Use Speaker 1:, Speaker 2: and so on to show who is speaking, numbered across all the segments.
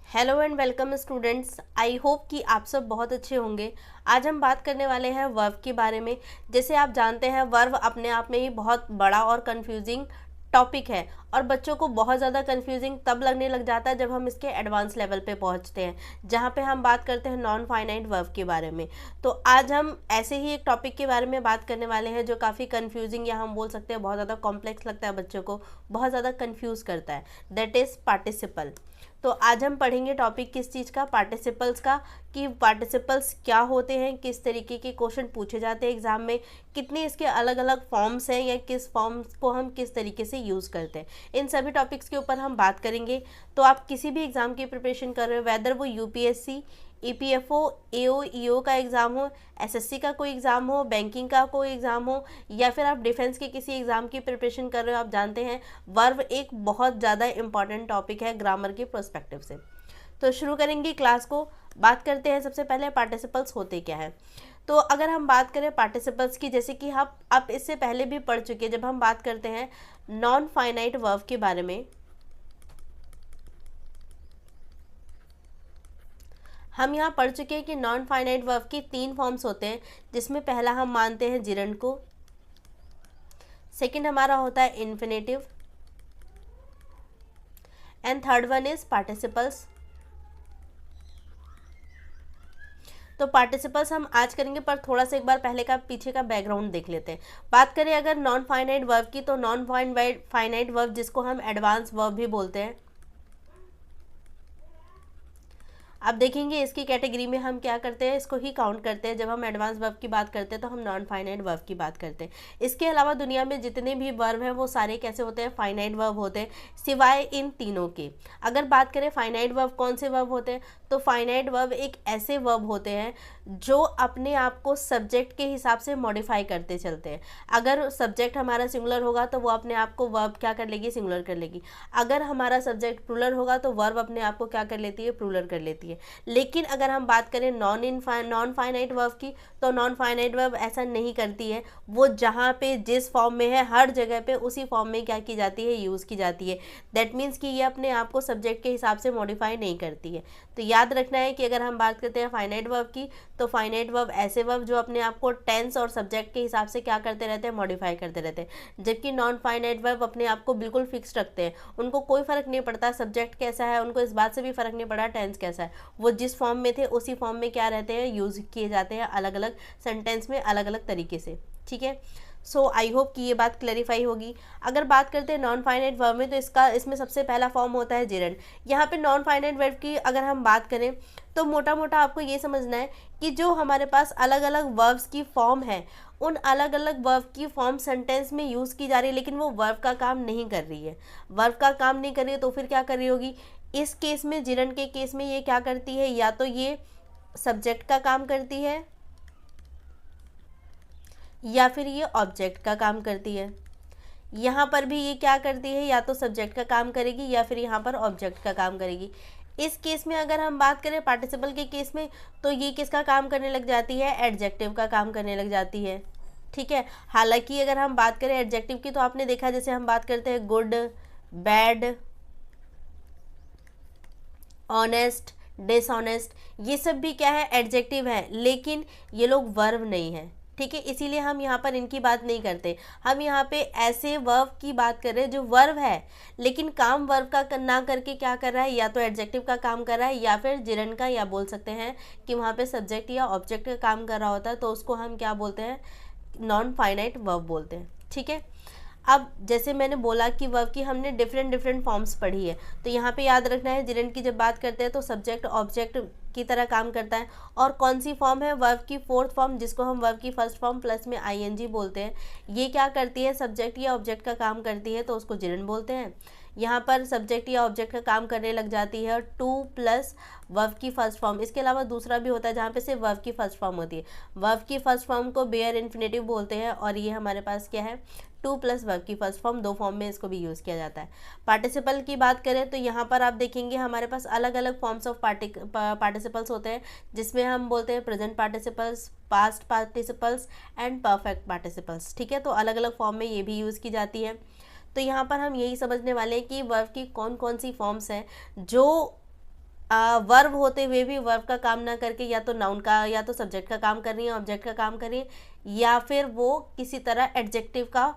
Speaker 1: Hello and welcome students. I hope कि आप सब बहुत अच्छे होंगे। आज हम बात करने वाले हैं वर्ब के बारे में। जैसे आप जानते हैं वर्ब अपने आप में ही बहुत बड़ा और कंफ्यूजिंग टॉपिक है और बच्चों को बहुत ज़्यादा कंफ्यूजिंग तब लगने लग जाता है जब हम इसके एडवांस लेवल पे पहुंचते हैं, जहां पे हम बात करते हैं नॉन फाइनाइट वर्ब के बारे में। तो आज हम ऐसे ही एक टॉपिक के बारे में बात करने वाले हैं जो काफ़ी कंफ्यूजिंग या हम बोल सकते हैं बहुत ज़्यादा कॉम्प्लेक्स लगता है, बच्चों को बहुत ज़्यादा कंफ्यूज करता है। That is participle. तो आज हम पढ़ेंगे टॉपिक किस चीज़ का, पार्टिसिपल्स का, कि पार्टिसिपल्स क्या होते हैं, किस तरीके के क्वेश्चन पूछे जाते हैं एग्जाम में, कितने इसके अलग अलग फॉर्म्स हैं या किस फॉर्म्स को हम किस तरीके से यूज़ करते हैं। इन सभी टॉपिक्स के ऊपर हम बात करेंगे। तो आप किसी भी एग्ज़ाम की प्रिपरेशन कर रहे हो, वेदर वो यूपीएससी, ईपीएफओ, एओ, ईओ का एग्ज़ाम हो, एसएससी का कोई एग्ज़ाम हो, बैंकिंग का कोई एग्ज़ाम हो, या फिर आप डिफेंस के किसी एग्ज़ाम की प्रिपरेशन कर रहे हो, आप जानते हैं वर्ब एक बहुत ज़्यादा इंपॉर्टेंट टॉपिक है ग्रामर के पर्सपेक्टिव से। तो शुरू करेंगे क्लास को। बात करते हैं सबसे पहले पार्टिसिपल्स होते क्या है। तो अगर हम बात करें पार्टिसिपल्स की, जैसे कि आप इससे पहले भी पढ़ चुके हैं, जब हम बात करते हैं नॉन फाइनाइट वर्ब के बारे में, हम यहाँ पढ़ चुके हैं कि नॉन फाइनाइट वर्ब की 3 फॉर्म्स होते हैं, जिसमें पहला हम मानते हैं जिरंड को, सेकंड हमारा होता है infinitive, and third one is participles. तो पार्टिसिपल्स हम आज करेंगे, पर थोड़ा सा एक बार पहले का पीछे का बैकग्राउंड देख लेते हैं। बात करें अगर नॉन फाइनाइट वर्ब की, तो नॉन फाइनाइट वर्ब जिसको हम एडवांस वर्ब भी बोलते हैं, अब देखेंगे इसकी कैटेगरी में हम क्या करते हैं, इसको ही काउंट करते हैं। जब हम एडवांस वर्ब की बात करते हैं तो हम नॉन फाइनाइट वर्ब की बात करते हैं। इसके अलावा दुनिया में जितने भी वर्ब हैं वो सारे कैसे होते हैं, फाइनाइट वर्ब होते हैं, सिवाय इन तीनों के। अगर बात करें फाइनाइट वर्ब कौन से वर्ब होते हैं, तो फाइनाइट वर्ब एक ऐसे वर्ब होते हैं जो अपने आप को सब्जेक्ट के हिसाब से मॉडिफाई करते चलते हैं। अगर सब्जेक्ट हमारा सिंगुलर होगा तो वो अपने आप को वर्ब क्या कर लेगी, सिंगुलर कर लेगी। अगर हमारा सब्जेक्ट प्लूरल होगा तो वर्ब अपने आप को क्या कर लेती है, प्लूरल कर लेती है। लेकिन अगर हम बात करें नॉन फाइनाइट वर्ब की, तो नॉन फाइनाइट वर्ब ऐसा नहीं करती है। वो जहाँ पे जिस फॉर्म में है हर जगह पे उसी फॉर्म में क्या की जाती है, यूज़ की जाती है। दैट मीन्स कि ये अपने आप को सब्जेक्ट के हिसाब से मॉडिफाई नहीं करती है। तो याद रखना है कि अगर हम बात करते हैं फाइनाइट वर्ब की, तो फाइनाइट वर्ब ऐसे वर्ब जो अपने आप को टेंस और सब्जेक्ट के हिसाब से क्या करते रहते हैं, मॉडिफाई करते रहते हैं। जबकि नॉन फाइनाइट वर्ब अपने आप को बिल्कुल फिक्स रखते हैं, उनको कोई फर्क नहीं पड़ता सब्जेक्ट कैसा है, उनको इस बात से भी फर्क नहीं पड़ा टेंस कैसा है, वो जिस फॉर्म में थे उसी फॉर्म में क्या रहते हैं, यूज़ किए जाते हैं, अलग अलग सेंटेंस में अलग अलग तरीके से। ठीक है, सो आई होप कि ये बात क्लैरिफाई होगी। अगर बात करते हैं नॉन फाइनाइट वर्ब में, तो इसमें सबसे पहला फॉर्म होता है जेरंड। यहाँ पे नॉन फाइनाइट वर्ब की अगर हम बात करें तो मोटा मोटा आपको ये समझना है कि जो हमारे पास अलग अलग वर्ब्स की फॉर्म है, उन अलग अलग वर्ब की फॉर्म सेंटेंस में यूज़ की जा रही है, लेकिन वो वर्ब का काम नहीं कर रही है। वर्ब का काम नहीं कर रही है तो फिर क्या कर रही होगी, इस केस में जिरंड के केस में ये क्या करती है, या तो ये सब्जेक्ट का काम करती है या फिर ये ऑब्जेक्ट का काम करती है। यहाँ पर भी ये क्या करती है, या तो सब्जेक्ट का काम करेगी या फिर यहाँ पर ऑब्जेक्ट का काम करेगी। इस केस में अगर हम बात करें पार्टिसिपल के केस में, तो ये किसका काम करने लग जाती है, एडजेक्टिव का काम करने लग जाती है। ठीक है, हालांकि अगर हम बात करें एडजेक्टिव की, तो आपने देखा जैसे हम बात करते हैं गुड, बैड, ऑनेस्ट, डिसऑनेस्ट, ये सब भी क्या है, एडजेक्टिव है, लेकिन ये लोग वर्ब नहीं है। ठीक है, इसीलिए हम यहाँ पर इनकी बात नहीं करते। हम यहाँ पे ऐसे वर्ब की बात कर रहे हैं जो वर्ब है, लेकिन काम वर्ब का ना करके क्या कर रहा है, या तो एडजेक्टिव का काम कर रहा है या फिर जिरंड का, या बोल सकते हैं कि वहाँ पे सब्जेक्ट या ऑब्जेक्ट का काम कर रहा होता है, तो उसको हम क्या बोलते हैं, नॉन फाइनाइट वर्ब बोलते हैं। ठीक है, अब जैसे मैंने बोला कि वर्ब की हमने डिफरेंट फॉर्म्स पढ़ी है, तो यहाँ पे याद रखना है जिरंड की जब बात करते हैं तो सब्जेक्ट ऑब्जेक्ट की तरह काम करता है। और कौन सी फॉर्म है, वर्ब की फोर्थ फॉर्म, जिसको हम वर्ब की फर्स्ट फॉर्म प्लस में आईएनजी बोलते हैं, ये क्या करती है, सब्जेक्ट या ऑब्जेक्ट का काम करती है, तो उसको जिरंड बोलते हैं। यहाँ पर सब्जेक्ट या ऑब्जेक्ट का काम करने लग जाती है टू प्लस वर्ब की फर्स्ट फॉर्म। इसके अलावा दूसरा भी होता है जहाँ पे सिर्फ वर्ब की फर्स्ट फॉर्म होती है। वर्ब की फर्स्ट फॉर्म को बेयर इन्फिनेटिव बोलते हैं, और ये हमारे पास क्या है, टू प्लस वर्ब की फर्स्ट फॉर्म, 2 फॉर्म में इसको भी यूज़ किया जाता है। पार्टिसिपल की बात करें तो यहाँ पर आप देखेंगे हमारे पास अलग अलग फॉर्म्स ऑफ पार्टिसिपल्स होते हैं, जिसमें हम बोलते हैं present participles, past participles and perfect participles. ठीक है, तो अलग अलग फॉर्म में ये भी यूज़ की जाती है। तो यहाँ पर हम यही समझने वाले हैं कि वर्ब की कौन कौन सी फॉर्म्स हैं जो वर्ब होते हुए भी वर्ब का काम ना करके या तो नाउन का या तो सब्जेक्ट का काम कर रही है, ऑब्जेक्ट का काम कर रही है, या फिर वो किसी तरह एडजेक्टिव का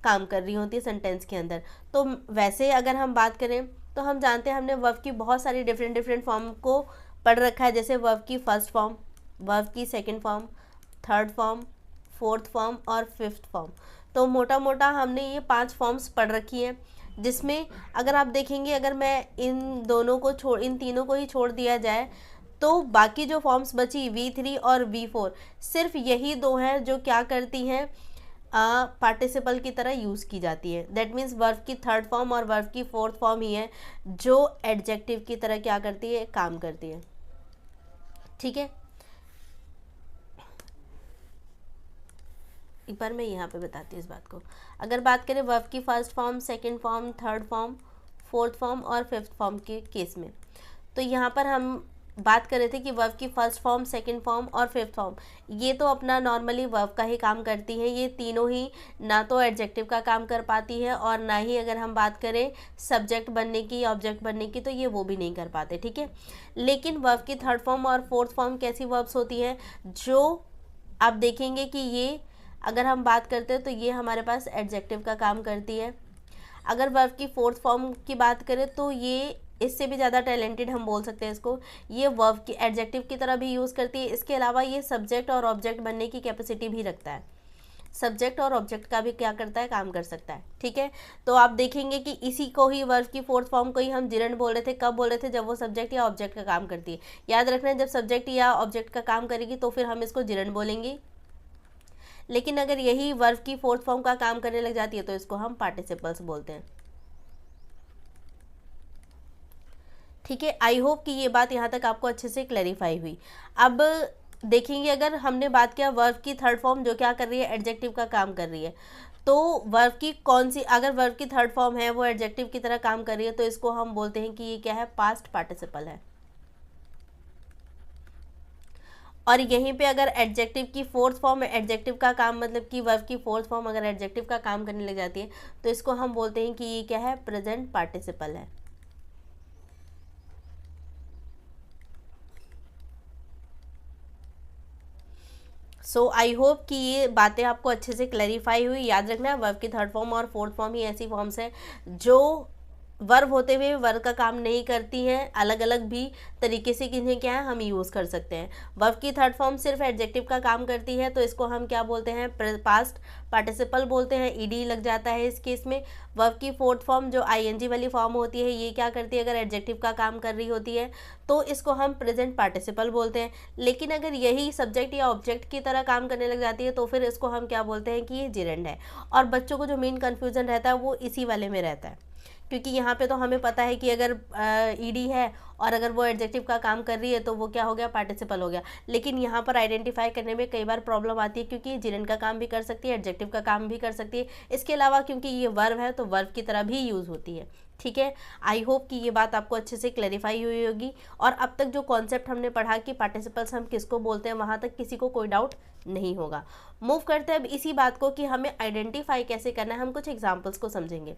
Speaker 1: काम कर रही होती है सेंटेंस के अंदर। तो वैसे अगर हम बात करें तो हम जानते हैं हमने वर्ब की बहुत सारी डिफरेंट डिफरेंट फॉर्म को पढ़ रखा है, जैसे वर्ब की फर्स्ट फॉर्म, वर्ब की second form, third form, fourth form और फिफ्थ फॉर्म। तो मोटा मोटा हमने ये 5 फॉर्म्स पढ़ रखी हैं, जिसमें अगर आप देखेंगे अगर मैं इन तीनों को ही छोड़ दिया जाए तो बाकी जो फॉर्म्स बची V3 और V4 सिर्फ यही 2 हैं जो क्या करती हैं, पार्टिसिपल की तरह यूज़ की जाती है। दैट मीन्स वर्ब की थर्ड फॉर्म और वर्ब की फोर्थ फॉर्म ही है जो एडजेक्टिव की तरह क्या करती है, काम करती है। ठीक है, एक बार मैं यहाँ पे बताती हूँ इस बात को। अगर बात करें वर्ब की first form, second form, third form, fourth form और फिफ्थ फॉर्म के केस में, तो यहाँ पर हम बात कर रहे थे कि वर्ब की फर्स्ट फॉर्म, सेकंड फॉर्म और फिफ्थ फॉर्म ये तो अपना नॉर्मली वर्ब का ही काम करती हैं। ये तीनों ही ना तो एडजेक्टिव का काम कर पाती है और ना ही अगर हम बात करें सब्जेक्ट बनने की, ऑब्जेक्ट बनने की, तो ये वो भी नहीं कर पाते। ठीक है, लेकिन वर्ब की थर्ड फॉर्म और फोर्थ फॉर्म कैसी वर्ब्स होती हैं जो आप देखेंगे कि ये अगर हम बात करते हैं तो ये हमारे पास एडजेक्टिव का काम करती है। अगर वर्ब की फोर्थ फॉर्म की बात करें तो ये इससे भी ज़्यादा टैलेंटेड हम बोल सकते हैं इसको, ये वर्ब की एडजेक्टिव की तरह भी यूज़ करती है। इसके अलावा ये सब्जेक्ट और ऑब्जेक्ट बनने की कैपेसिटी भी रखता है, सब्जेक्ट और ऑब्जेक्ट का भी क्या करता है, काम कर सकता है। ठीक है, तो आप देखेंगे कि इसी को ही वर्ब की फोर्थ फॉर्म को ही हम जिरंड बोल रहे थे। कब बोल रहे थे, जब वो सब्जेक्ट या ऑब्जेक्ट का काम करती है। याद रखना है, जब सब्जेक्ट या ऑब्जेक्ट का काम करेगी तो फिर हम इसको जिरंड बोलेंगे, लेकिन अगर यही वर्ब की फोर्थ फॉर्म का काम करने लग जाती है तो इसको हम पार्टिसिपल्स बोलते हैं। ठीक है, आई होप कि ये बात यहाँ तक आपको अच्छे से क्लैरिफाई हुई। अब देखेंगे अगर हमने बात किया वर्ब की थर्ड फॉर्म जो क्या कर रही है, एडजेक्टिव का काम कर रही है, तो वर्ब की कौन सी, अगर वर्ब की थर्ड फॉर्म है वो एडजेक्टिव की तरह काम कर रही है तो इसको हम बोलते हैं कि ये क्या है, पास्ट पार्टिसिपल है। और यहीं पे अगर एडजेक्टिव की फोर्थ फॉर्म, एडजेक्टिव का काम मतलब कि वर्ब की फोर्थ फॉर्म अगर एडजेक्टिव का काम करने लग जाती है तो इसको हम बोलते हैं कि ये क्या है, प्रेजेंट पार्टिसिपल है। सो आई होप कि ये बातें आपको अच्छे से क्लैरिफाई हुई। याद रखना है वर्ब की थर्ड फॉर्म और फोर्थ फॉर्म ही ऐसी फॉर्म्स हैं जो वर्ब होते हुए वर्ब का काम नहीं करती हैं, अलग अलग भी तरीके से किन्हें क्या है हम यूज़ कर सकते हैं। वर्ब की थर्ड फॉर्म सिर्फ एडजेक्टिव का काम करती है तो इसको हम क्या बोलते हैं, पास्ट पार्टिसिपल बोलते हैं, ईडी लग जाता है इस केस में। वर्ब की फोर्थ फॉर्म जो आईएनजी वाली फॉर्म होती है ये क्या करती है, अगर एडजेक्टिव का काम कर रही होती है तो इसको हम प्रेजेंट पार्टिसिपल बोलते हैं। लेकिन अगर यही सब्जेक्ट या ऑब्जेक्ट की तरह काम करने लग जाती है तो फिर इसको हम क्या बोलते हैं कि ये जिरेंड है। और बच्चों को जो मेन कन्फ्यूज़न रहता है वो इसी वाले में रहता है, क्योंकि यहाँ पे तो हमें पता है कि अगर ईडी है और अगर वो एडजेक्टिव का काम कर रही है तो वो क्या हो गया, पार्टिसिपल हो गया। लेकिन यहाँ पर आइडेंटिफाई करने में कई बार प्रॉब्लम आती है, क्योंकि जिरेंड का काम भी कर सकती है, एडजेक्टिव का काम भी कर सकती है। इसके अलावा क्योंकि ये वर्ब है तो वर्ब की तरह भी यूज़ होती है। ठीक है, आई होप कि ये बात आपको अच्छे से क्लैरिफाई हुई होगी। और अब तक जो कॉन्सेप्ट हमने पढ़ा कि पार्टिसिपल्स हम किसको बोलते हैं, वहाँ तक किसी को कोई डाउट नहीं होगा। मूव करते हैं अब इसी बात को कि हमें आइडेंटिफाई कैसे करना है। हम कुछ एग्जाम्पल्स को समझेंगे।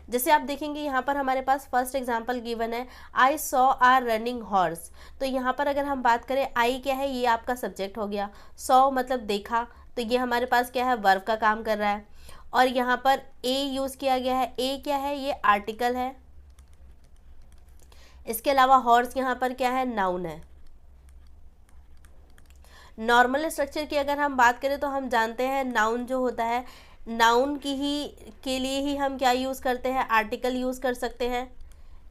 Speaker 1: जैसे आप देखेंगे यहाँ पर हमारे पास फर्स्ट एग्जाम्पल गिवन है, I saw a running horse. तो यहाँ पर अगर हम बात करें, आई क्या है, ये आपका सब्जेक्ट हो गया, सॉ मतलब देखा, तो ये हमारे पास क्या है, वर्ब का काम कर रहा है। और यहाँ पर ए यूज़ किया गया है, ए क्या है, ये आर्टिकल है। इसके अलावा हॉर्स यहाँ पर क्या है, नाउन है। नॉर्मल स्ट्रक्चर की अगर हम बात करें तो हम जानते हैं नाउन जो होता है, नाउन की ही के लिए ही हम क्या यूज़ करते हैं, आर्टिकल यूज़ कर सकते हैं।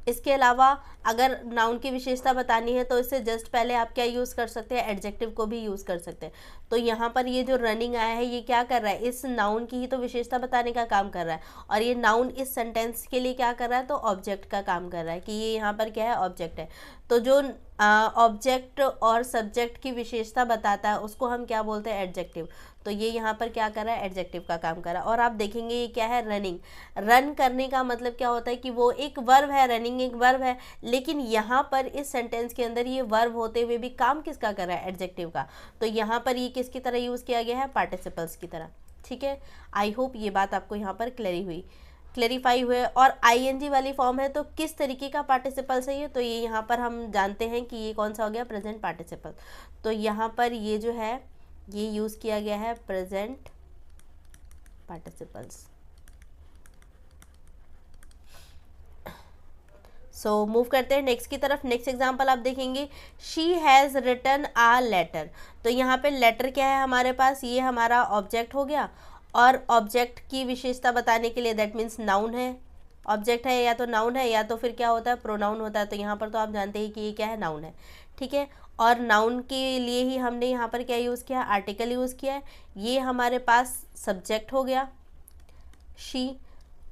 Speaker 1: इसके अलावा अगर नाउन की विशेषता बतानी है तो इससे जस्ट पहले आप क्या यूज़ कर सकते हैं, एडजेक्टिव को भी यूज़ कर सकते हैं। तो यहाँ पर ये जो रनिंग आया है ये क्या कर रहा है, इस नाउन की ही तो विशेषता बताने का काम कर रहा है। और ये नाउन इस सेंटेंस के लिए क्या कर रहा है, तो ऑब्जेक्ट का काम कर रहा है, कि ये यहाँ पर क्या है, ऑब्जेक्ट है। तो जो ऑब्जेक्ट और सब्जेक्ट की विशेषता बताता है उसको हम क्या बोलते हैं, एडजेक्टिव। तो ये यहाँ पर क्या कर रहा है, एडजेक्टिव का काम कर रहा है। और आप देखेंगे ये क्या है, रनिंग। रन करने का मतलब क्या होता है कि वो एक वर्ब है, रनिंग एक वर्ब है, लेकिन यहाँ पर इस सेंटेंस के अंदर ये वर्ब होते हुए भी काम किसका कर रहा है, एडजेक्टिव का। तो यहाँ पर ये किसकी तरह यूज़ किया गया है, पार्टिसिपल्स की तरह। ठीक है, आई होप ये बात आपको यहाँ पर क्लियर हुई। क्लेरिफाई हुए। और आईएनजी वाली फॉर्म है तो किस तरीके का पार्टिसिपल है ये, तो ये यहाँ पर हम जानते हैं कि ये कौन सा हो गया, प्रेजेंट पार्टिसिपल। तो यहाँ पर ये जो है ये यूज़ किया गया है प्रेजेंट पार्टिसिपल्स। सो मूव करते हैं नेक्स्ट की तरफ। नेक्स्ट एग्जांपल आप देखेंगे, she has written a letter. तो यहाँ पे लेटर क्या है हमारे पास, ये हमारा ऑब्जेक्ट हो गया। और ऑब्जेक्ट की विशेषता बताने के लिए दैट मीन्स नाउन है, ऑब्जेक्ट है या तो नाउन है या तो फिर क्या होता है, प्रोनाउन होता है। तो यहाँ पर तो आप जानते हैं कि ये क्या है, नाउन है, ठीक है। और नाउन के लिए ही हमने यहाँ पर क्या यूज़ किया, आर्टिकल यूज़ किया है। ये हमारे पास सब्जेक्ट हो गया शी,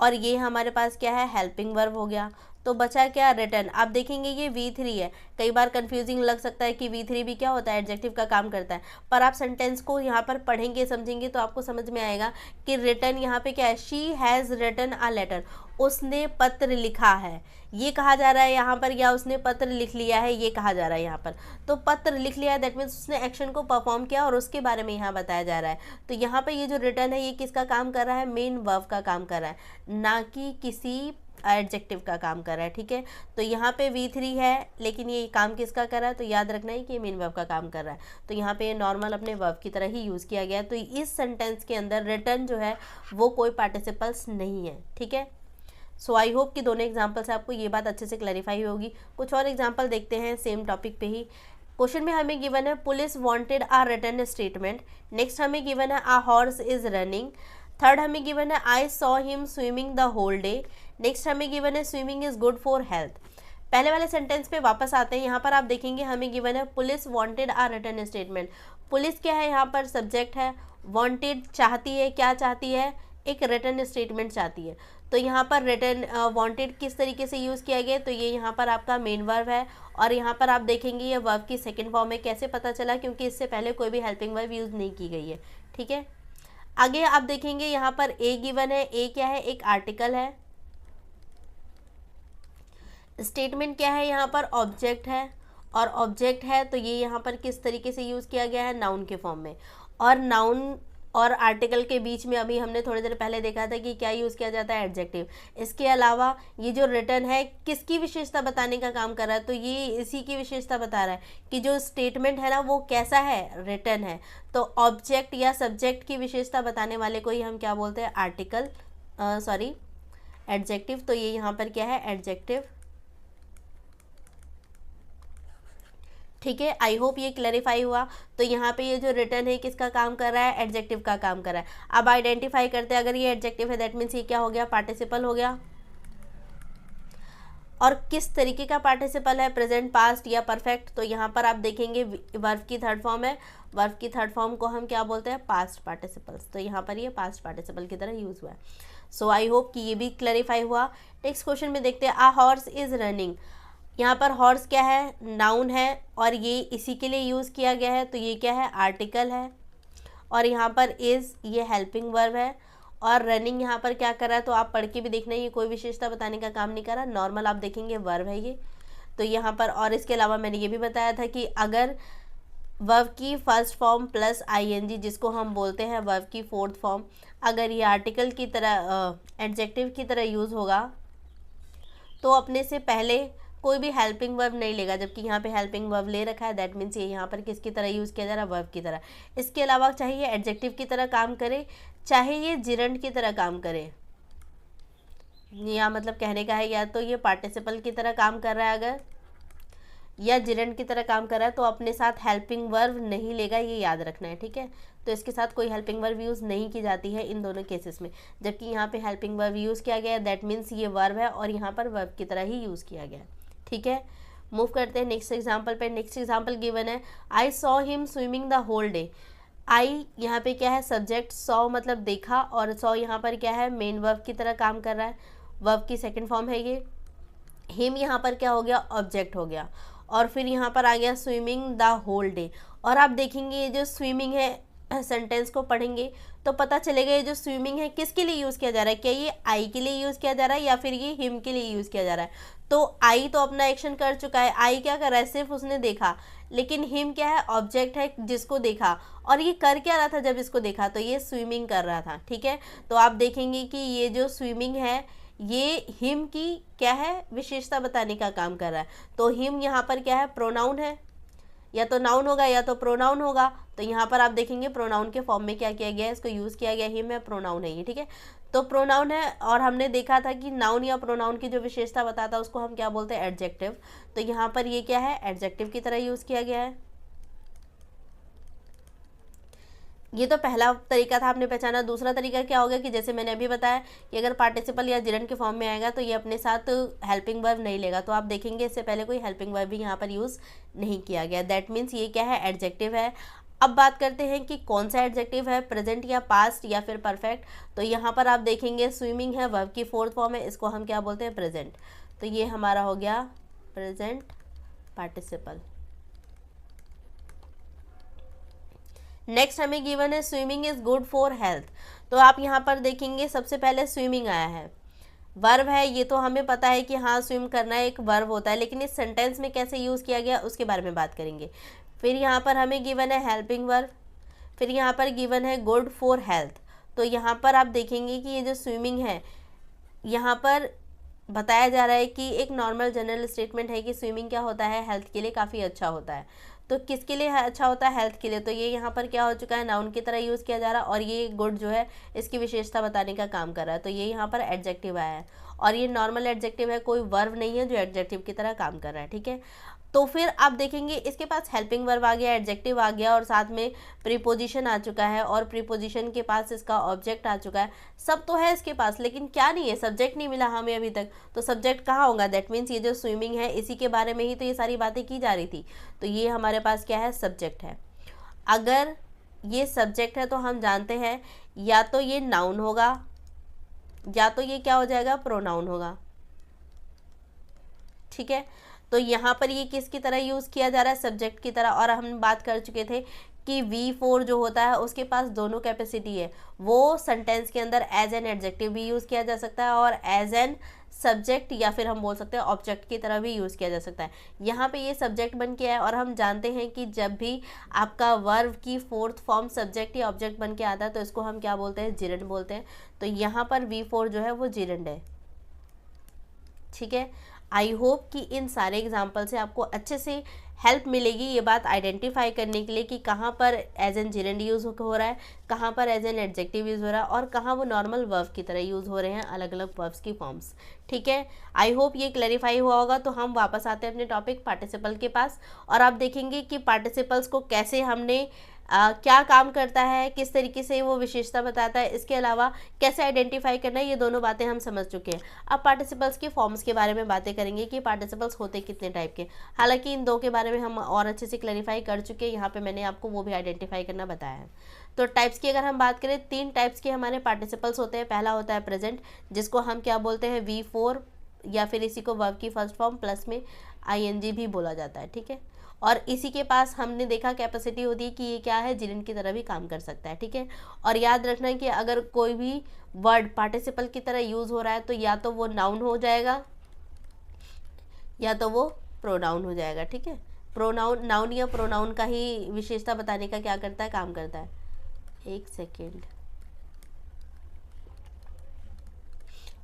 Speaker 1: और ये हमारे पास क्या है, हेल्पिंग वर्ब हो गया। तो बचा क्या, रिटर्न। आप देखेंगे ये V3 है। कई बार कंफ्यूजिंग लग सकता है कि V3 भी क्या होता है, एडजेक्टिव का काम करता है, पर आप सेंटेंस को यहाँ पर पढ़ेंगे समझेंगे तो आपको समझ में आएगा कि रिटर्न यहाँ पे क्या है, she has written a letter, उसने पत्र लिखा है, ये कहा जा रहा है यहाँ पर, या उसने पत्र लिख लिया है ये कहा जा रहा है यहाँ पर। तो पत्र लिख लिया है दैट मीन्स उसने एक्शन को परफॉर्म किया और उसके बारे में यहाँ बताया जा रहा है। तो यहाँ पे ये जो रिटर्न है ये किसका काम कर रहा है, मेन वर्ब का काम कर रहा है, ना कि किसी एडजेक्टिव का काम कर रहा है, ठीक है। तो यहाँ पे V3 है लेकिन ये काम किसका कर रहा है, तो याद रखना है कि ये मेन वर्ब का काम कर रहा है। तो यहाँ पे नॉर्मल अपने वर्ब की तरह ही यूज़ किया गया है। तो इस सेंटेंस के अंदर रिटर्न जो है वो कोई पार्टिसिपल्स नहीं है, ठीक है। सो आई होप कि दोनों एग्जाम्पल से आपको ये बात अच्छे से क्लैरिफाई होगी। कुछ और एग्जाम्पल देखते हैं सेम टॉपिक पे ही। क्वेश्चन में हमें गिवन है police wanted a written statement. Next हमें गिवन है a horse is running. Third हमें गिवन है I saw him swimming the whole day. Next हमें गिवन है swimming is good for health. पहले वाले सेंटेंस पे वापस आते हैं। यहाँ पर आप देखेंगे हमें गिवन है police wanted a written statement. Police क्या है, यहाँ पर सब्जेक्ट है, वांटेड चाहती है, क्या चाहती है, एक रिटन स्टेटमेंट चाहती है। तो यहाँ पर रिटन वांटेड किस तरीके से यूज़ किया गया, तो ये यहाँ पर आपका मेन वर्ब है। और यहाँ पर आप देखेंगे ये वर्ब की सेकंड फॉर्म है। कैसे पता चला, क्योंकि इससे पहले कोई भी हेल्पिंग वर्ब यूज़ नहीं की गई है, ठीक है। आगे आप देखेंगे यहाँ पर ए गिवन है। ए क्या है, एक आर्टिकल है। स्टेटमेंट क्या है, यहाँ पर ऑब्जेक्ट है, और ऑब्जेक्ट है तो ये यहाँ पर किस तरीके से यूज़ किया गया है, नाउन के फॉर्म में। और नाउन और आर्टिकल के बीच में अभी हमने थोड़ी देर पहले देखा था कि क्या यूज़ किया जाता है, एडजेक्टिव। इसके अलावा ये जो रिटन है किसकी विशेषता बताने का काम कर रहा है, तो ये इसी की विशेषता बता रहा है कि जो स्टेटमेंट है ना वो कैसा है, रिटन है। तो ऑब्जेक्ट या सब्जेक्ट की विशेषता बताने वाले को ही हम क्या बोलते हैं, आर्टिकल, सॉरी एडजेक्टिव। तो ये यहाँ पर क्या है, एडजेक्टिव, ठीक है। आई होप ये क्लैरिफाई हुआ। तो यहाँ पे ये जो रिटर्न है किसका काम कर रहा है, एडजेक्टिव का काम कर रहा है। अब आइडेंटिफाई करते हैं, अगर ये एडजेक्टिव है दैट मीन्स ये क्या हो गया, पार्टिसिपल हो गया। और किस तरीके का पार्टिसिपल है, प्रेजेंट, पास्ट या परफेक्ट। तो यहाँ पर आप देखेंगे वर्ब की थर्ड फॉर्म है। वर्ब की थर्ड फॉर्म को हम क्या बोलते हैं, पास्ट पार्टिसिपल्स। तो यहाँ पर ये पास्ट पार्टिसिपल की तरह यूज़ हुआ है। सो आई होप कि ये भी क्लैरिफाई हुआ। नेक्स्ट क्वेश्चन में देखते हैं, आ हॉर्स इज रनिंग। यहाँ पर हॉर्स क्या है, नाउन है, और ये इसी के लिए यूज़ किया गया है। तो ये क्या है, आर्टिकल है। और यहाँ पर इज़ ये हेल्पिंग वर्ब है। और रनिंग यहाँ पर क्या कर रहा है, तो आप पढ़ के भी देखना, ये कोई विशेषता बताने का काम नहीं कर रहा, नॉर्मल आप देखेंगे वर्ब है ये। तो यहाँ पर और इसके अलावा मैंने ये भी बताया था कि अगर वर्ब की फर्स्ट फॉर्म प्लस आईएनजी, जिसको हम बोलते हैं वर्ब की फोर्थ फॉर्म, अगर ये आर्टिकल की तरह, एडजेक्टिव की तरह यूज़ होगा तो अपने से पहले कोई भी हेल्पिंग वर्ब नहीं लेगा। जबकि यहाँ पे हेल्पिंग वर्ब ले रखा है, दैट मीन्स ये यहाँ पर किसकी तरह यूज़ किया जा रहा है, वर्ब की तरह। इसके अलावा चाहे ये एडजेक्टिव की तरह काम करे, चाहे ये जिरंड की तरह काम करे, या मतलब कहने का है या तो ये पार्टिसिपल की तरह काम कर रहा है अगर, या जिरंड की तरह काम कर रहा है, तो अपने साथ हेल्पिंग वर्ब नहीं लेगा, ये याद रखना है, ठीक है। तो इसके साथ कोई हेल्पिंग वर्ब यूज़ नहीं की जाती है इन दोनों केसेस में। जबकि यहाँ पे हेल्पिंग वर्ब यूज़ किया गया है, दैट मीन्स ये वर्ब है और यहाँ पर वर्ब की तरह ही यूज़ किया गया है, ठीक है। मूव करते हैं नेक्स्ट एग्जाम्पल पे। नेक्स्ट एग्जाम्पल गिवन है, I saw him swimming the whole day. I यहाँ पे क्या है, सब्जेक्ट, सॉ मतलब देखा, और सॉ यहाँ पर क्या है, मेन वर्ब की तरह काम कर रहा है, वर्ब की सेकंड फॉर्म है ये। हिम यहाँ पर क्या हो गया, ऑब्जेक्ट हो गया। और फिर यहाँ पर आ गया स्विमिंग द होल डे। और आप देखेंगे ये जो स्विमिंग है सेंटेंस को पढ़ेंगे तो पता चलेगा ये जो स्विमिंग है किसके लिए यूज़ किया जा रहा है, क्या ये आई के लिए यूज़ किया जा रहा है या फिर ये हिम के लिए यूज़ किया जा रहा है। तो आई तो अपना एक्शन कर चुका है, आई क्या कर रहा है, सिर्फ उसने देखा, लेकिन हिम क्या है, ऑब्जेक्ट है जिसको देखा, और ये कर क्या रहा था जब इसको देखा, तो ये स्विमिंग कर रहा था। ठीक है, तो आप देखेंगे कि ये जो स्विमिंग है ये हिम की क्या है, विशेषता बताने का काम कर रहा है। तो हिम यहाँ पर क्या है, प्रोनाउन है, या तो नाउन होगा या तो प्रोनाउन होगा। तो यहाँ पर आप देखेंगे प्रोनाउन के फॉर्म में क्या किया गया है, इसको यूज़ किया गया, हिम है, प्रोनाउन है ये। ठीक है, तो प्रोनाउन है, और हमने देखा था कि नाउन या प्रोनाउन की जो विशेषता बताता है उसको हम क्या बोलते हैं, एडजेक्टिव। तो यहाँ पर ये क्या है, एडजेक्टिव की तरह यूज़ किया गया है। ये तो पहला तरीका था, आपने पहचाना। दूसरा तरीका क्या होगा कि जैसे मैंने अभी बताया कि अगर पार्टिसिपल या जिरंड के फॉर्म में आएगा तो ये अपने साथ हेल्पिंग वर्ब नहीं लेगा। तो आप देखेंगे इससे पहले कोई हेल्पिंग वर्ब भी यहाँ पर यूज़ नहीं किया गया। दैट मीन्स ये क्या है, एडजेक्टिव है। अब बात करते हैं कि कौन सा एडजेक्टिव है, प्रेजेंट या पास्ट या फिर परफेक्ट। तो यहाँ पर आप देखेंगे स्विमिंग है, वर्ब की फोर्थ फॉर्म है, इसको हम क्या बोलते हैं, प्रेजेंट। तो ये हमारा हो गया प्रेजेंट पार्टिसिपल। नेक्स्ट हमें गिवन है swimming is good for health. तो आप यहाँ पर देखेंगे सबसे पहले स्विमिंग आया है, वर्ब है, ये तो हमें पता है कि हाँ स्विम करना एक वर्ब होता है, लेकिन इस सेंटेंस में कैसे यूज़ किया गया उसके बारे में बात करेंगे। फिर यहाँ पर हमें गिवन है हेल्पिंग वर्ब, फिर यहाँ पर गिवन है गुड फॉर हेल्थ। तो यहाँ पर आप देखेंगे कि ये जो स्विमिंग है यहाँ पर बताया जा रहा है कि एक नॉर्मल जनरल स्टेटमेंट है कि स्विमिंग क्या होता है, हेल्थ के लिए काफ़ी अच्छा होता है। तो किसके लिए अच्छा होता है, हेल्थ के लिए। तो ये यहाँ पर क्या हो चुका है, नाउन की तरह यूज़ किया जा रहा है, और ये गुड जो है इसकी विशेषता बताने का काम कर रहा है। तो ये यहाँ पर एडजेक्टिव आया है, और ये नॉर्मल एडजेक्टिव है, कोई वर्ब नहीं है जो एडजेक्टिव की तरह काम कर रहा है। ठीक है, तो फिर आप देखेंगे इसके पास हेल्पिंग वर्ब आ गया, एडजेक्टिव आ गया, और साथ में प्रीपोजिशन आ चुका है, और प्रीपोजिशन के पास इसका ऑब्जेक्ट आ चुका है। सब तो है इसके पास, लेकिन क्या नहीं है, सब्जेक्ट नहीं मिला हमें अभी तक। तो सब्जेक्ट कहाँ होगा, दैट मीन्स ये जो स्विमिंग है इसी के बारे में ही तो ये सारी बातें की जा रही थी। तो ये हमारे पास क्या है, सब्जेक्ट है। अगर ये सब्जेक्ट है तो हम जानते हैं या तो ये नाउन होगा या तो ये क्या हो जाएगा, प्रोनाउन होगा। ठीक है, तो यहाँ पर ये किसकी तरह यूज़ किया जा रहा है, सब्जेक्ट की तरह। और हम बात कर चुके थे कि V4 जो होता है उसके पास दोनों कैपेसिटी है, वो सेंटेंस के अंदर एज एन एडजेक्टिव भी यूज़ किया जा सकता है और एज एन सब्जेक्ट या फिर हम बोल सकते हैं ऑब्जेक्ट की तरह भी यूज़ किया जा सकता है। यहाँ पे ये सब्जेक्ट बन के है, और हम जानते हैं कि जब भी आपका वर्ब की फोर्थ फॉर्म सब्जेक्ट या ऑब्जेक्ट बन के आता है तो इसको हम क्या बोलते हैं, जिरंड बोलते हैं। तो यहाँ पर V4 जो है वो जिरंड है। ठीक है, आई होप कि इन सारे एग्जाम्पल से आपको अच्छे से हेल्प मिलेगी ये बात आइडेंटिफाई करने के लिए कि कहाँ पर एज एन जिरंड यूज़ हो रहा है, कहाँ पर एज एन एडजेक्टिव यूज़ हो रहा है, और कहाँ वो नॉर्मल वर्ब की तरह यूज़ हो रहे हैं, अलग अलग वर्ब्स की फॉर्म्स। ठीक है, आई होप ये क्लैरिफाई हुआ होगा। तो हम वापस आते हैं अपने टॉपिक पार्टिसिपल के पास, और आप देखेंगे कि पार्टिसिपल्स को कैसे हमने क्या काम करता है, किस तरीके से वो विशेषता बताता है, इसके अलावा कैसे आइडेंटिफाई करना है, ये दोनों बातें हम समझ चुके हैं। अब पार्टिसिपल्स के फॉर्म्स के बारे में बातें करेंगे कि पार्टिसिपल्स होते कितने टाइप के। हालांकि इन दो के बारे में हम और अच्छे से क्लैरिफाई कर चुके हैं, यहाँ पे मैंने आपको वो भी आइडेंटिफाई करना बताया है। तो टाइप्स की अगर हम बात करें, 3 टाइप्स के हमारे पार्टिसिपल्स होते हैं। पहला होता है प्रेजेंट, जिसको हम क्या बोलते हैं, V4, या फिर इसी को वर्ब की फर्स्ट फॉर्म प्लस में ING भी बोला जाता है। ठीक है, और इसी के पास हमने देखा कैपेसिटी होती है कि ये क्या है, जिरंड की तरह भी काम कर सकता है। ठीक है, और याद रखना कि अगर कोई भी वर्ड पार्टिसिपल की तरह यूज़ हो रहा है तो या तो वो नाउन हो जाएगा या तो वो प्रोनाउन हो जाएगा। ठीक है, प्रोनाउन, नाउन या प्रोनाउन का ही विशेषता बताने का क्या करता है, काम करता है। एक सेकेंड,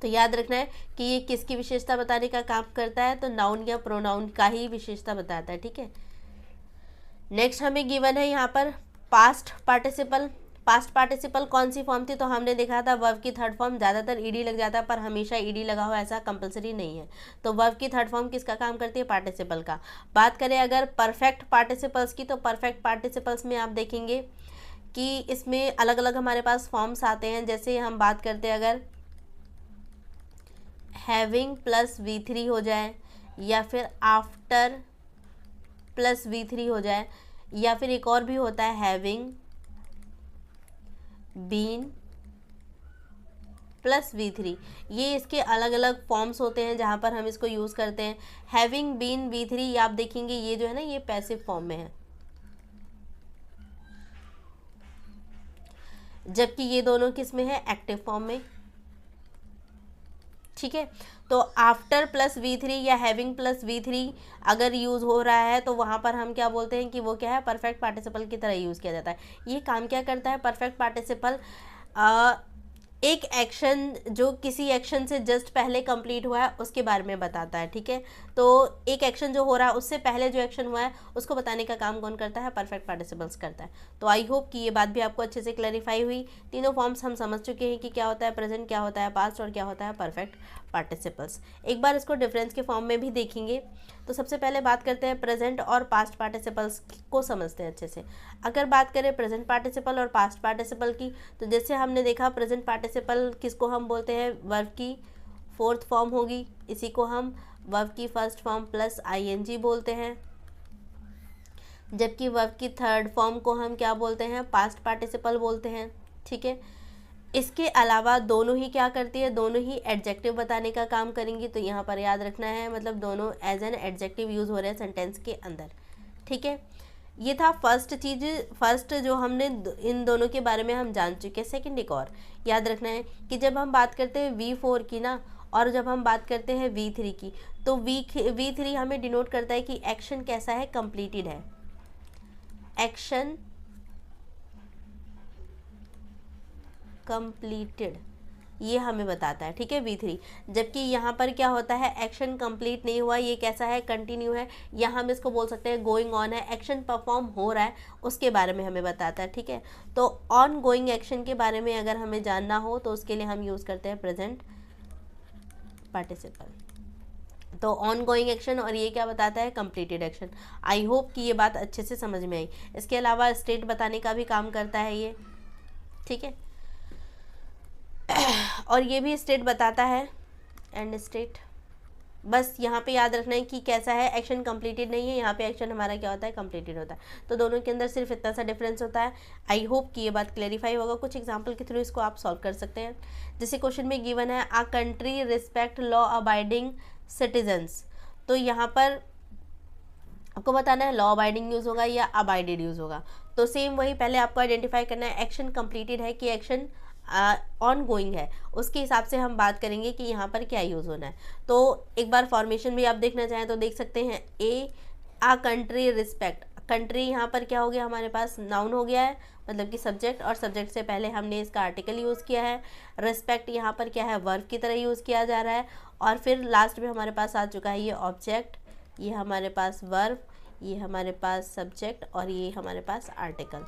Speaker 1: तो याद रखना है कि ये किसकी विशेषता बताने का काम करता है, तो नाउन या प्रोनाउन का ही विशेषता बताता है। ठीक है, नेक्स्ट हमें गिवन है यहाँ पर पास्ट पार्टिसिपल। पास्ट पार्टिसिपल कौन सी फॉर्म थी, तो हमने देखा था वर्ब की थर्ड फॉर्म, ज़्यादातर ईडी लग जाता है, पर हमेशा ईडी लगा हुआ ऐसा कंपलसरी नहीं है। तो वर्ब की थर्ड फॉर्म किसका काम करती है, पार्टिसिपल का। बात करें अगर परफेक्ट पार्टिसिपल्स की, तो परफेक्ट पार्टिसिपल्स में आप देखेंगे कि इसमें अलग अलग हमारे पास फॉर्म्स आते हैं। जैसे हम बात करते हैं अगर हैविंग प्लस V3 हो जाए, या फिर आफ्टर प्लस V3 हो जाए, या फिर एक और भी होता है हैविंग बीन प्लस V3। ये इसके अलग अलग फॉर्म्स होते हैं जहाँ पर हम इसको यूज़ करते हैं। हैविंग बीन V3 आप देखेंगे ये जो है ना, ये पैसिव फॉर्म में है। जबकि ये दोनों किस में है, एक्टिव फॉर्म में। ठीक है, तो आफ्टर प्लस V3 या हैविंग प्लस V3 अगर यूज़ हो रहा है तो वहाँ पर हम क्या बोलते हैं कि वो क्या है, परफेक्ट पार्टिसिपल की तरह यूज़ किया जाता है। ये काम क्या करता है, परफेक्ट पार्टिसिपल एक एक्शन जो किसी एक्शन से जस्ट पहले कंप्लीट हुआ है उसके बारे में बताता है। ठीक है, तो एक एक्शन जो हो रहा है उससे पहले जो एक्शन हुआ है उसको बताने का काम कौन करता है, परफेक्ट पार्टिसिपल्स करता है। तो आई होप कि ये बात भी आपको अच्छे से क्लैरिफाई हुई। तीनों फॉर्म्स हम समझ चुके हैं कि क्या होता है प्रेजेंट, क्या होता है पास्ट और क्या होता है परफेक्ट पार्टिसिपल्स। एक बार इसको डिफरेंस के फॉर्म में भी देखेंगे। तो सबसे पहले बात करते हैं प्रेजेंट और पास्ट पार्टिसिपल्स को समझते हैं अच्छे से। अगर बात करें प्रेजेंट पार्टिसिपल और पास्ट पार्टिसिपल की, तो जैसे हमने देखा प्रेजेंट पार्टिसिपल किसको हम बोलते हैं, वर्ब की फोर्थ फॉर्म होगी, इसी को हम वर्ब की फर्स्ट फॉर्म प्लस ING बोलते हैं। जबकि वर्ब की थर्ड फॉर्म को हम क्या बोलते हैं, पास्ट पार्टिसिपल बोलते हैं। ठीक है, इसके अलावा दोनों ही क्या करती है, दोनों ही एडजेक्टिव बताने का काम करेंगी। तो यहाँ पर याद रखना है, मतलब दोनों एज एन एडजेक्टिव यूज़ हो रहे हैं सेंटेंस के अंदर। ठीक है, ये था फर्स्ट चीज़, फर्स्ट जो हमने इन दोनों के बारे में हम जान चुके हैं। सेकंड एक और याद रखना है कि जब हम बात करते हैं V4 की ना, और जब हम बात करते हैं V3 की, तो V3 हमें डिनोट करता है कि एक्शन कैसा है, कंप्लीटेड है, एक्शन कंप्लीटेड, ये हमें बताता है। ठीक है, V3। जबकि यहाँ पर क्या होता है, एक्शन कंप्लीट नहीं हुआ, ये कैसा है, कंटिन्यू है, या हम इसको बोल सकते हैं गोइंग ऑन है, एक्शन परफॉर्म हो रहा है उसके बारे में हमें बताता है। ठीक है, तो ऑन गोइंग एक्शन के बारे में अगर हमें जानना हो तो उसके लिए हम यूज़ करते हैं प्रेजेंट पार्टिसिपल। तो ऑन गोइंग एक्शन, और ये क्या बताता है, कंप्लीटेड एक्शन। आई होप कि ये बात अच्छे से समझ में आई। इसके अलावा स्टेट बताने का भी काम करता है ये। ठीक है, और ये भी स्टेट बताता है, एंड स्टेट। बस यहाँ पे याद रखना है कि कैसा है, एक्शन कंप्लीटेड नहीं है, यहाँ पे एक्शन हमारा क्या होता है, कंप्लीटेड होता है। तो दोनों के अंदर सिर्फ इतना सा डिफरेंस होता है। आई होप कि ये बात क्लेरिफाई होगा। कुछ एग्जांपल के थ्रू इसको आप सॉल्व कर सकते हैं। जैसे क्वेश्चन में गिवन है, a country respect law abiding citizens. तो यहाँ पर आपको बताना है लॉ अबाइडिंग यूज़ होगा या अबाइडेड यूज़ होगा। तो सेम वही, पहले आपको आइडेंटिफाई करना है एक्शन कंप्लीटेड है कि एक्शन ऑन गोइंग है, उसके हिसाब से हम बात करेंगे कि यहाँ पर क्या यूज़ होना है। तो एक बार फॉर्मेशन भी आप देखना चाहें तो देख सकते हैं। आ कंट्री रिस्पेक्ट, कंट्री यहाँ पर क्या हो गया, हमारे पास नाउन हो गया है, मतलब कि सब्जेक्ट, और सब्जेक्ट से पहले हमने इसका आर्टिकल यूज़ किया है। रिस्पेक्ट यहाँ पर क्या है, वर्ब की तरह यूज़ किया जा रहा है। और फिर लास्ट में हमारे पास आ चुका है ये ऑब्जेक्ट, ये हमारे पास वर्ब, ये हमारे पास सब्जेक्ट, और ये हमारे पास आर्टिकल।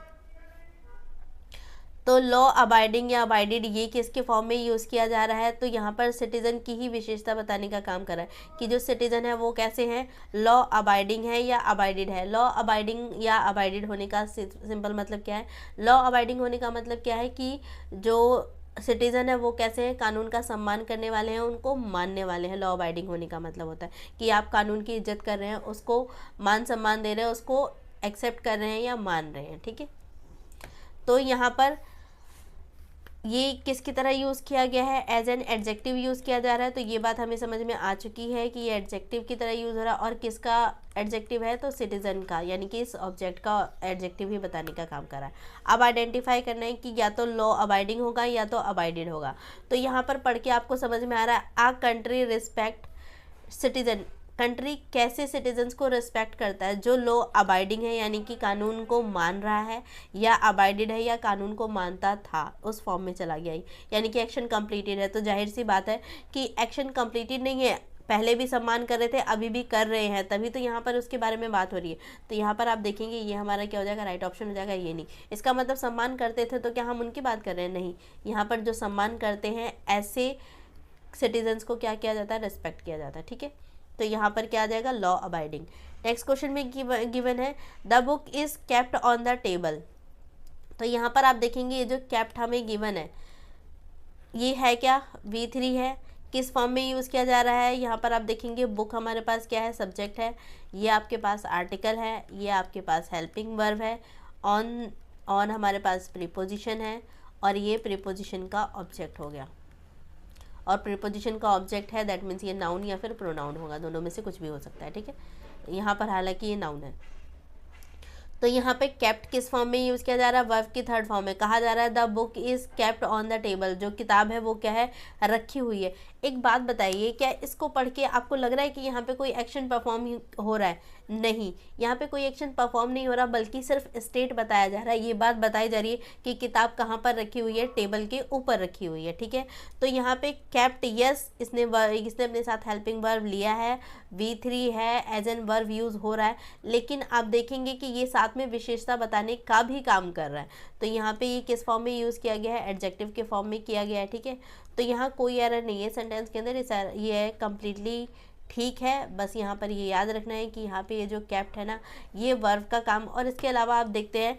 Speaker 1: तो लॉ अबाइडिंग या अबाइडेड ये किसके फॉर्म में यूज़ किया जा रहा है, तो यहाँ पर सिटीज़न की ही विशेषता बताने का काम कर रहा है कि जो सिटीज़न है वो कैसे हैं, लॉ अबाइडिंग है या अबाइडेड है। लॉ अबाइडिंग या अबाइडेड होने का सिंपल मतलब क्या है, लॉ अबाइडिंग होने का मतलब क्या है कि जो सिटीज़न है वो कैसे हैं, कानून का सम्मान करने वाले हैं, उनको मानने वाले हैं। लॉ अबाइडिंग होने का मतलब होता है कि आप कानून की इज्जत कर रहे हैं, उसको मान सम्मान दे रहे हैं, उसको एक्सेप्ट कर रहे हैं या मान रहे हैं। ठीक है, तो यहाँ पर ये किसकी तरह यूज़ किया गया है, एज एन एडजेक्टिव यूज़ किया जा रहा है। तो ये बात हमें समझ में आ चुकी है कि ये एडजेक्टिव की तरह यूज़ हो रहा है। और किसका एडजेक्टिव है, तो सिटीज़न का, यानी कि इस ऑब्जेक्ट का एडजेक्टिव ही बताने का काम कर रहा है। अब आइडेंटिफाई करना है कि या तो लॉ अबाइडिंग होगा या तो अबाइडेड होगा। तो यहाँ पर पढ़ के आपको समझ में आ रहा है, a country respect citizen, country कैसे सिटीजन्स को रिस्पेक्ट करता है, जो लॉ अबाइडिंग है यानी कि कानून को मान रहा है, या अबाइडेड है या कानून को मानता था, उस फॉर्म में चला गया, यानी कि एक्शन कंप्लीटेड है। तो जाहिर सी बात है कि एक्शन कंप्लीटेड नहीं है, पहले भी सम्मान कर रहे थे, अभी भी कर रहे हैं, तभी तो यहाँ पर उसके बारे में बात हो रही है। तो यहाँ पर आप देखेंगे ये हमारा क्या हो जाएगा, राइट ऑप्शन हो जाएगा, ये नहीं। इसका मतलब सम्मान करते थे तो क्या हम उनकी बात कर रहे हैं, नहीं। यहाँ पर जो सम्मान करते हैं ऐसे सिटीजन्स को क्या किया जाता है, रिस्पेक्ट किया जाता है। ठीक है, तो यहाँ पर क्या आ जाएगा, लॉ अबाइडिंग। नेक्स्ट क्वेश्चन में गिवन है, the book is kept on the table. तो यहाँ पर आप देखेंगे ये जो केप्ट हमें गिवन है, ये है क्या, V3 है। किस फॉर्म में यूज़ किया जा रहा है, यहाँ पर आप देखेंगे बुक हमारे पास क्या है, सब्जेक्ट है, ये आपके पास आर्टिकल है, ये आपके पास हेल्पिंग वर्ब है, ऑन हमारे पास प्रीपोजिशन है, और ये प्रीपोजिशन का ऑब्जेक्ट हो गया। और प्रीपोजिशन का ऑब्जेक्ट है, दैट मीन्स ये नाउन या फिर प्रोनाउन होगा, दोनों में से कुछ भी हो सकता है। ठीक है, यहाँ पर हालांकि ये नाउन है। तो यहाँ पे केप्ट किस फॉर्म में यूज़ किया जा रहा है, वर्ब की थर्ड फॉर्म में। कहा जा रहा है the book is kept on the table, जो किताब है वो क्या है, रखी हुई है। एक बात बताइए, क्या इसको पढ़ के आपको लग रहा है कि यहाँ पे कोई एक्शन परफॉर्म हो रहा है? नहीं, यहाँ पे कोई एक्शन परफॉर्म नहीं हो रहा, बल्कि सिर्फ स्टेट बताया जा रहा है, ये बात बताई जा रही है कि किताब कहाँ पर रखी हुई है, टेबल के ऊपर रखी हुई है, ठीक है। तो यहाँ पे केप्ट, यस, इसने अपने साथ हेल्पिंग वर्ब लिया है, V3 है, एज एन वर्ब यूज़ हो रहा है, लेकिन आप देखेंगे कि ये साथ में विशेषता बताने का भी काम कर रहा है। तो यहाँ पे ये किस फॉर्म में यूज़ किया गया है, एडजेक्टिव के फॉर्म में किया गया है, ठीक है। तो यहाँ कोई एरर नहीं है सेंटेंस के अंदर, ये कम्प्लीटली ठीक है। बस यहाँ पर ये याद रखना है कि यहाँ पे ये जो केप्ट है ना, ये वर्ब का काम। और इसके अलावा आप देखते हैं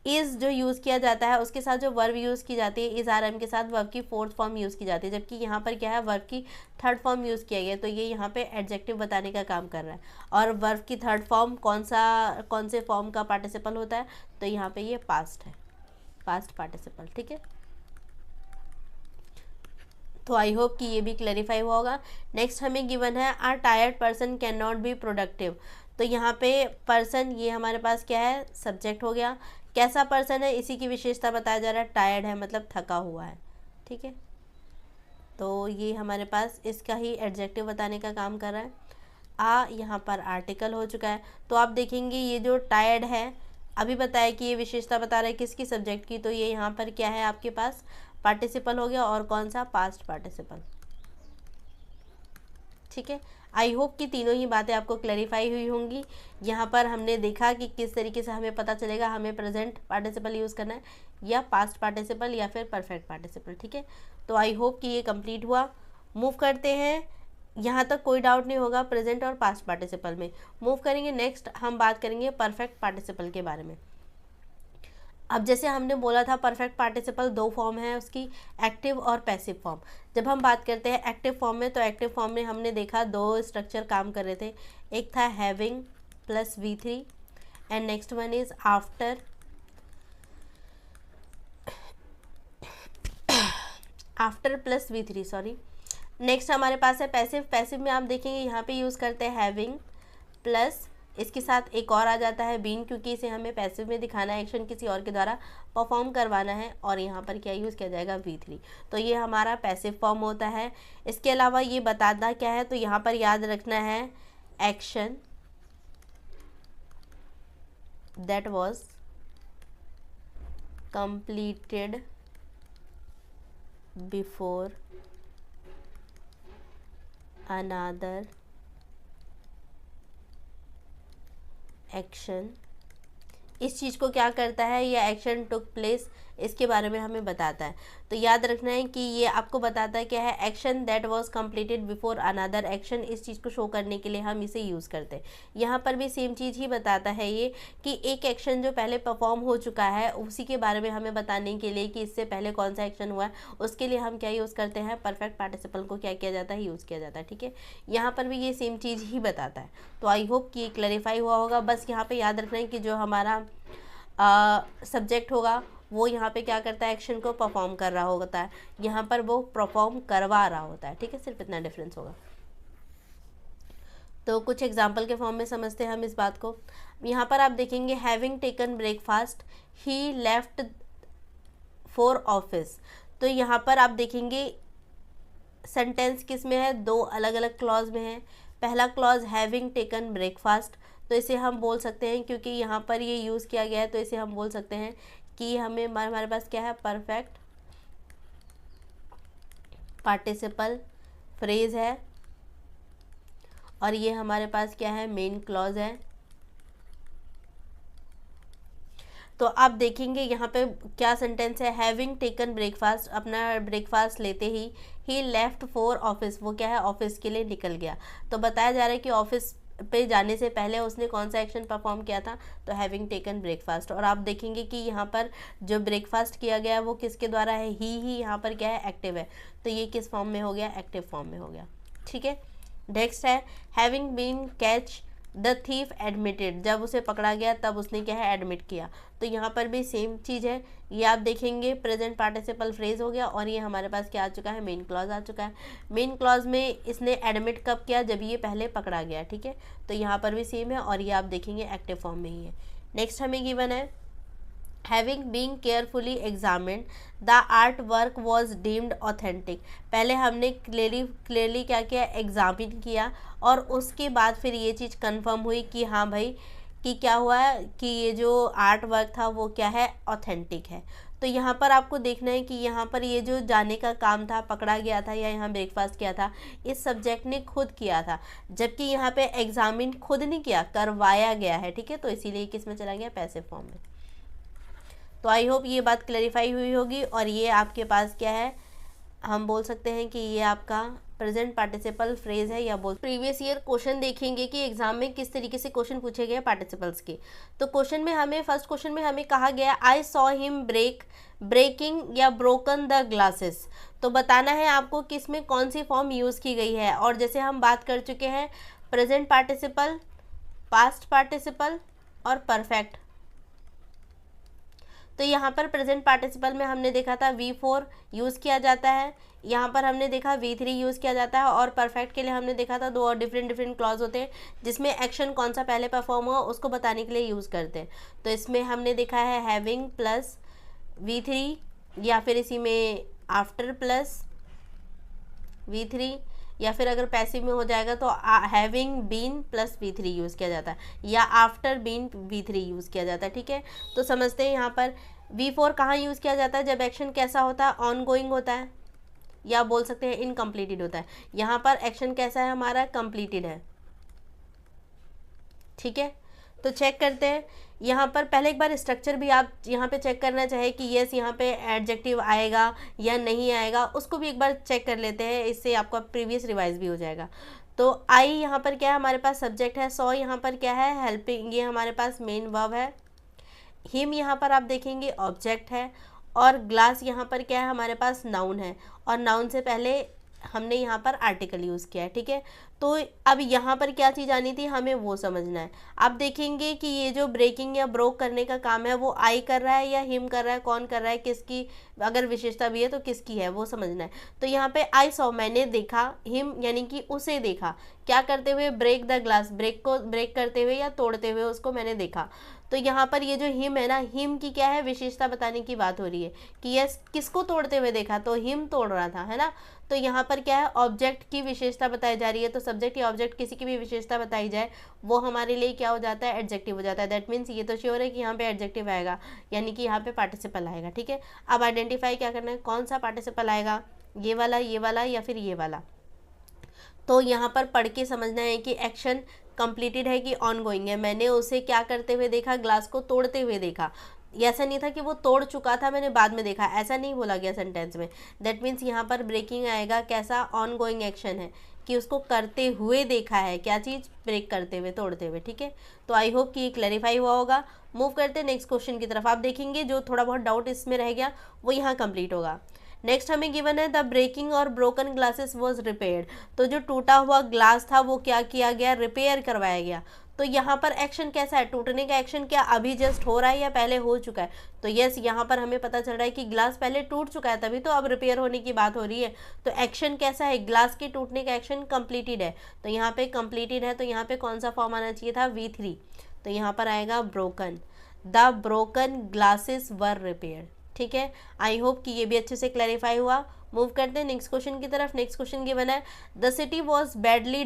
Speaker 1: इज़ जो यूज़ किया जाता है उसके साथ जो वर्ब यूज़ की जाती है, इज़ RM के साथ वर्ब की फोर्थ फॉर्म यूज़ की जाती है, जबकि यहाँ पर क्या है, वर्ब की थर्ड फॉर्म यूज़ किया गया है। तो ये यहाँ पे एडजेक्टिव बताने का काम कर रहा है। और वर्ब की थर्ड फॉर्म कौन से फॉर्म का पार्टिसिपल होता है, तो यहाँ पे ये पास्ट है, पास्ट पार्टिसिपल, ठीक है। तो आई होप कि ये भी क्लैरिफाई हुआ होगा। नेक्स्ट हमें गिवन है a tired person can not be productive. तो यहाँ पे पर्सन, ये हमारे पास क्या है, सब्जेक्ट हो गया। कैसा पर्सन है, इसी की विशेषता बताया जा रहा है, टायर्ड है मतलब थका हुआ है, ठीक है। तो ये हमारे पास इसका ही एडजेक्टिव बताने का काम कर रहा है। यहाँ पर आर्टिकल हो चुका है। तो आप देखेंगे ये जो टायर्ड है, अभी बताया कि ये विशेषता बता रहा है किसकी, सब्जेक्ट की। तो ये यहाँ पर क्या है आपके पास, पार्टिसिपल हो गया, और कौन सा, पास्ट पार्टिसिपल, ठीक है। आई होप कि तीनों ही बातें आपको क्लैरिफाई हुई होंगी। यहाँ पर हमने देखा कि किस तरीके से हमें पता चलेगा हमें प्रेजेंट पार्टिसिपल यूज़ करना है या पास्ट पार्टिसिपल या फिर परफेक्ट पार्टिसिपल, ठीक है। तो आई होप कि ये कंप्लीट हुआ। मूव करते हैं, यहाँ तक कोई डाउट नहीं होगा प्रेजेंट और पास्ट पार्टिसिपल में। मूव करेंगे, नेक्स्ट हम बात करेंगे परफेक्ट पार्टिसिपल के बारे में। अब जैसे हमने बोला था परफेक्ट पार्टिसिपल दो फॉर्म है उसकी, एक्टिव और पैसिव फॉर्म। जब हम बात करते हैं एक्टिव फॉर्म में, तो एक्टिव फॉर्म में हमने देखा दो स्ट्रक्चर काम कर रहे थे। एक था having plus V3 and next one is after plus V3, sorry. Next हमारे पास है पैसिव। पैसिव में आप देखेंगे यहाँ पे यूज़ करते हैं हैविंग प्लस, इसके साथ एक और आ जाता है बीन, क्योंकि इसे हमें पैसिव में दिखाना है, एक्शन किसी और के द्वारा परफॉर्म करवाना है, और यहाँ पर क्या यूज़ किया जाएगा, V3। तो ये हमारा पैसिव फॉर्म होता है। इसके अलावा ये बताना क्या है, तो यहाँ पर याद रखना है action that was completed before another action. इस चीज़ को क्या करता है, ये एक्शन टुक प्लेस, इसके बारे में हमें बताता है। तो याद रखना है कि ये आपको बताता है क्या है, action that was completed before another action. इस चीज़ को शो करने के लिए हम इसे यूज़ करते हैं। यहाँ पर भी सेम चीज़ ही बताता है ये, कि एक एक्शन जो पहले परफॉर्म हो चुका है उसी के बारे में हमें बताने के लिए कि इससे पहले कौन सा एक्शन हुआ है, उसके लिए हम क्या यूज़ करते हैं, परफेक्ट पार्टिसिपल को क्या किया जाता है, यूज़ किया जाता है, ठीक है। यहाँ पर भी ये सेम चीज़ ही बताता है। तो आई होप कि क्लैरिफाई हुआ होगा। बस यहाँ पर याद रखना है कि जो हमारा सब्जेक्ट होगा वो यहाँ पे क्या करता है, एक्शन को परफॉर्म कर रहा होता है, यहाँ पर वो परफॉर्म करवा रहा होता है, ठीक है। सिर्फ इतना डिफरेंस होगा। तो कुछ एग्जाम्पल के फॉर्म में समझते हैं हम इस बात को। यहाँ पर आप देखेंगे having taken breakfast he left for office. तो यहाँ पर आप देखेंगे सेंटेंस किस में है, दो अलग अलग क्लॉज में है। पहला क्लॉज हैविंग टेकन ब्रेकफास्ट, तो इसे हम बोल सकते हैं, क्योंकि यहाँ पर ये यूज़ किया गया है, तो इसे हम बोल सकते हैं कि हमारे पास क्या है, परफेक्ट पार्टिसिपल फ्रेज है, और ये हमारे पास क्या है, मेन क्लॉज है। तो आप देखेंगे यहाँ पे क्या सेंटेंस है, हैविंग टेकन ब्रेकफास्ट, अपना ब्रेकफास्ट लेते ही लेफ्ट फॉर ऑफिस, वो क्या है, ऑफिस के लिए निकल गया। तो बताया जा रहा है कि ऑफिस पे जाने से पहले उसने कौन सा एक्शन परफॉर्म किया था, तो हैविंग टेकन ब्रेकफास्ट। और आप देखेंगे कि यहाँ पर जो ब्रेकफास्ट किया गया वो किसके द्वारा है, ही यहाँ पर क्या है, एक्टिव है। तो ये किस फॉर्म में हो गया, एक्टिव फॉर्म में हो गया, ठीक है। नेक्स्ट है having been catch the thief admitted, जब उसे पकड़ा गया तब उसने क्या है, एडमिट किया। तो यहाँ पर भी सेम चीज़ है, ये आप देखेंगे प्रेजेंट पार्टिसिपल फ्रेज हो गया, और ये हमारे पास क्या आ चुका है, मेन क्लॉज आ चुका है। मेन क्लॉज में इसने एडमिट कब किया, जब ये पहले पकड़ा गया, ठीक है। तो यहाँ पर भी सेम है, और ये आप देखेंगे एक्टिव फॉर्म में ही है। नेक्स्ट हमें गिवन है having being carefully examined the art work was deemed authentic. पहले हमने क्लियरली क्या किया, एग्जामिन किया, और उसके बाद फिर ये चीज़ कंफर्म हुई कि हाँ भाई कि क्या हुआ है कि ये जो आर्ट वर्क था वो क्या है, ऑथेंटिक है। तो यहाँ पर आपको देखना है कि यहाँ पर ये जो जाने का काम था, पकड़ा गया था या यहाँ ब्रेकफास्ट किया था, इस सब्जेक्ट ने खुद किया था, जबकि यहाँ पे एग्जामिन खुद नहीं किया, करवाया गया है। ठीक है, तो इसीलिए किस में चला गया, पैसिव फॉर्म में। तो आई होप ये बात क्लैरिफाई हुई होगी। और ये आपके पास क्या है, हम बोल सकते हैं कि ये आपका प्रेजेंट पार्टिसिपल फ्रेज है, या बोल प्रीवियस ईयर क्वेश्चन देखेंगे कि एग्जाम में किस तरीके से क्वेश्चन पूछे गए पार्टिसिपल्स के। तो क्वेश्चन में हमें फर्स्ट क्वेश्चन में हमें कहा गया आई सॉ हिम ब्रेकिंग या ब्रोकन द ग्लासेस। तो बताना है आपको कि इसमें कौन सी फॉर्म यूज़ की गई है। और जैसे हम बात कर चुके हैं प्रेजेंट पार्टिसिपल, पास्ट पार्टिसिपल और परफेक्ट। तो यहाँ पर प्रेजेंट पार्टिसिपल में हमने देखा था V4 यूज़ किया जाता है, यहाँ पर हमने देखा V3 यूज़ किया जाता है, और परफेक्ट के लिए हमने देखा था 2 और डिफरेंट क्लॉज होते हैं जिसमें एक्शन कौन सा पहले परफॉर्म हुआ उसको बताने के लिए यूज़ करते हैं। तो इसमें हमने देखा है हैविंग प्लस V3, या फिर इसी में आफ्टर प्लस V3, या फिर अगर पैसिव में हो जाएगा तो having been plus V3 use किया जाता है, या आफ्टर बीन V3 यूज़ किया जाता है। ठीक है, तो समझते हैं यहाँ पर V4 कहाँ यूज़ किया जाता है, जब एक्शन कैसा होता है, ऑन गोइंग होता है, या बोल सकते हैं इनकम्प्लीटेड होता है। यहाँ पर एक्शन कैसा है हमारा, कंप्लीटेड है। ठीक है, तो चेक करते हैं यहाँ पर। पहले एक बार स्ट्रक्चर भी आप यहाँ पे चेक करना चाहे कि यस यहाँ पे एडजेक्टिव आएगा या नहीं आएगा, उसको भी एक बार चेक कर लेते हैं, इससे आपका प्रीवियस रिवाइज भी हो जाएगा। तो आई यहाँ पर क्या है, हमारे पास सब्जेक्ट है, सॉ यहाँ पर क्या है, हेल्पिंग, ये हमारे पास मेन वर्ब है, हिम यहाँ पर आप देखेंगे ऑब्जेक्ट है, और ग्लास यहाँ पर क्या है, हमारे पास नाउन है, और नाउन से पहले हमने यहाँ पर आर्टिकल यूज़ किया है। ठीक है, तो अब यहाँ पर क्या चीज़ आनी थी, हमें वो समझना है। आप देखेंगे कि ये जो ब्रेकिंग या ब्रोक करने का काम है वो आई कर रहा है या हिम कर रहा है, कौन कर रहा है, किसकी अगर विशेषता भी है तो किसकी है वो समझना है। तो यहाँ पे आई सॉ मैंने देखा, हिम यानी कि उसे देखा, क्या करते हुए, ब्रेक द ग्लास, ब्रेक को ब्रेक करते हुए या तोड़ते हुए उसको मैंने देखा। तो यहाँ पर ये जो हिम है ना, हिम की क्या है, विशेषता बताने की बात हो रही है कि यस किसको तोड़ते हुए देखा, तो हिम तोड़ रहा था, है ना। तो यहाँ पर क्या है, ऑब्जेक्ट की विशेषता बताई जा रही है। तो सब्जेक्ट या ऑब्जेक्ट किसी की भी विशेषता बताई जाए वो हमारे लिए क्या हो जाता है, एडजेक्टिव हो जाता है। दैट मीन्स ये तो श्योर है कि यहाँ पे एडजेक्टिव आएगा, यानी कि यहाँ पे पार्टिसिपल आएगा। ठीक है, अब आइडेंटिफाई क्या करना है, कौन सा पार्टिसिपल आएगा, ये वाला या फिर ये वाला। तो यहाँ पर पढ़ के समझना है कि एक्शन कंप्लीटेड है कि ऑन गोइंग है। मैंने उसे क्या करते हुए देखा, ग्लास को तोड़ते हुए देखा। ऐसा नहीं था कि वो तोड़ चुका था मैंने बाद में देखा, ऐसा नहीं बोला गया सेंटेंस में। दैट मीन्स यहाँ पर ब्रेकिंग आएगा, कैसा, ऑन गोइंग एक्शन है कि उसको करते हुए देखा है, क्या चीज़, ब्रेक करते हुए, तोड़ते हुए। ठीक है, तो आई होप कि ये क्लैरिफाई हुआ होगा। मूव करते हैं नेक्स्ट क्वेश्चन की तरफ। आप देखेंगे जो थोड़ा बहुत डाउट इसमें रह गया वो यहाँ कंप्लीट होगा। नेक्स्ट हमें गिवन है द ब्रेकिंग और ब्रोकन ग्लासेस वॉज रिपेयर्ड। तो जो टूटा हुआ ग्लास था वो क्या किया गया, रिपेयर करवाया गया। तो यहाँ पर एक्शन कैसा है, टूटने का एक्शन क्या अभी जस्ट हो रहा है या पहले हो चुका है। तो यस यहाँ पर हमें पता चल रहा है कि ग्लास पहले टूट चुका है, तभी तो अब रिपेयर होने की बात हो रही है। तो एक्शन कैसा है, ग्लास के टूटने का एक्शन कंप्लीटेड है। तो यहाँ पे कंप्लीटेड है, तो यहाँ पे कौन सा फॉर्म आना चाहिए था, V3। तो यहाँ पर आएगा broken, the broken glasses were repaired. ठीक है, आई होप कि ये भी अच्छे से क्लैरिफाई हुआ। मूव करते हैं नेक्स्ट क्वेश्चन की तरफ। नेक्स्ट क्वेश्चन ये बना है the city was badly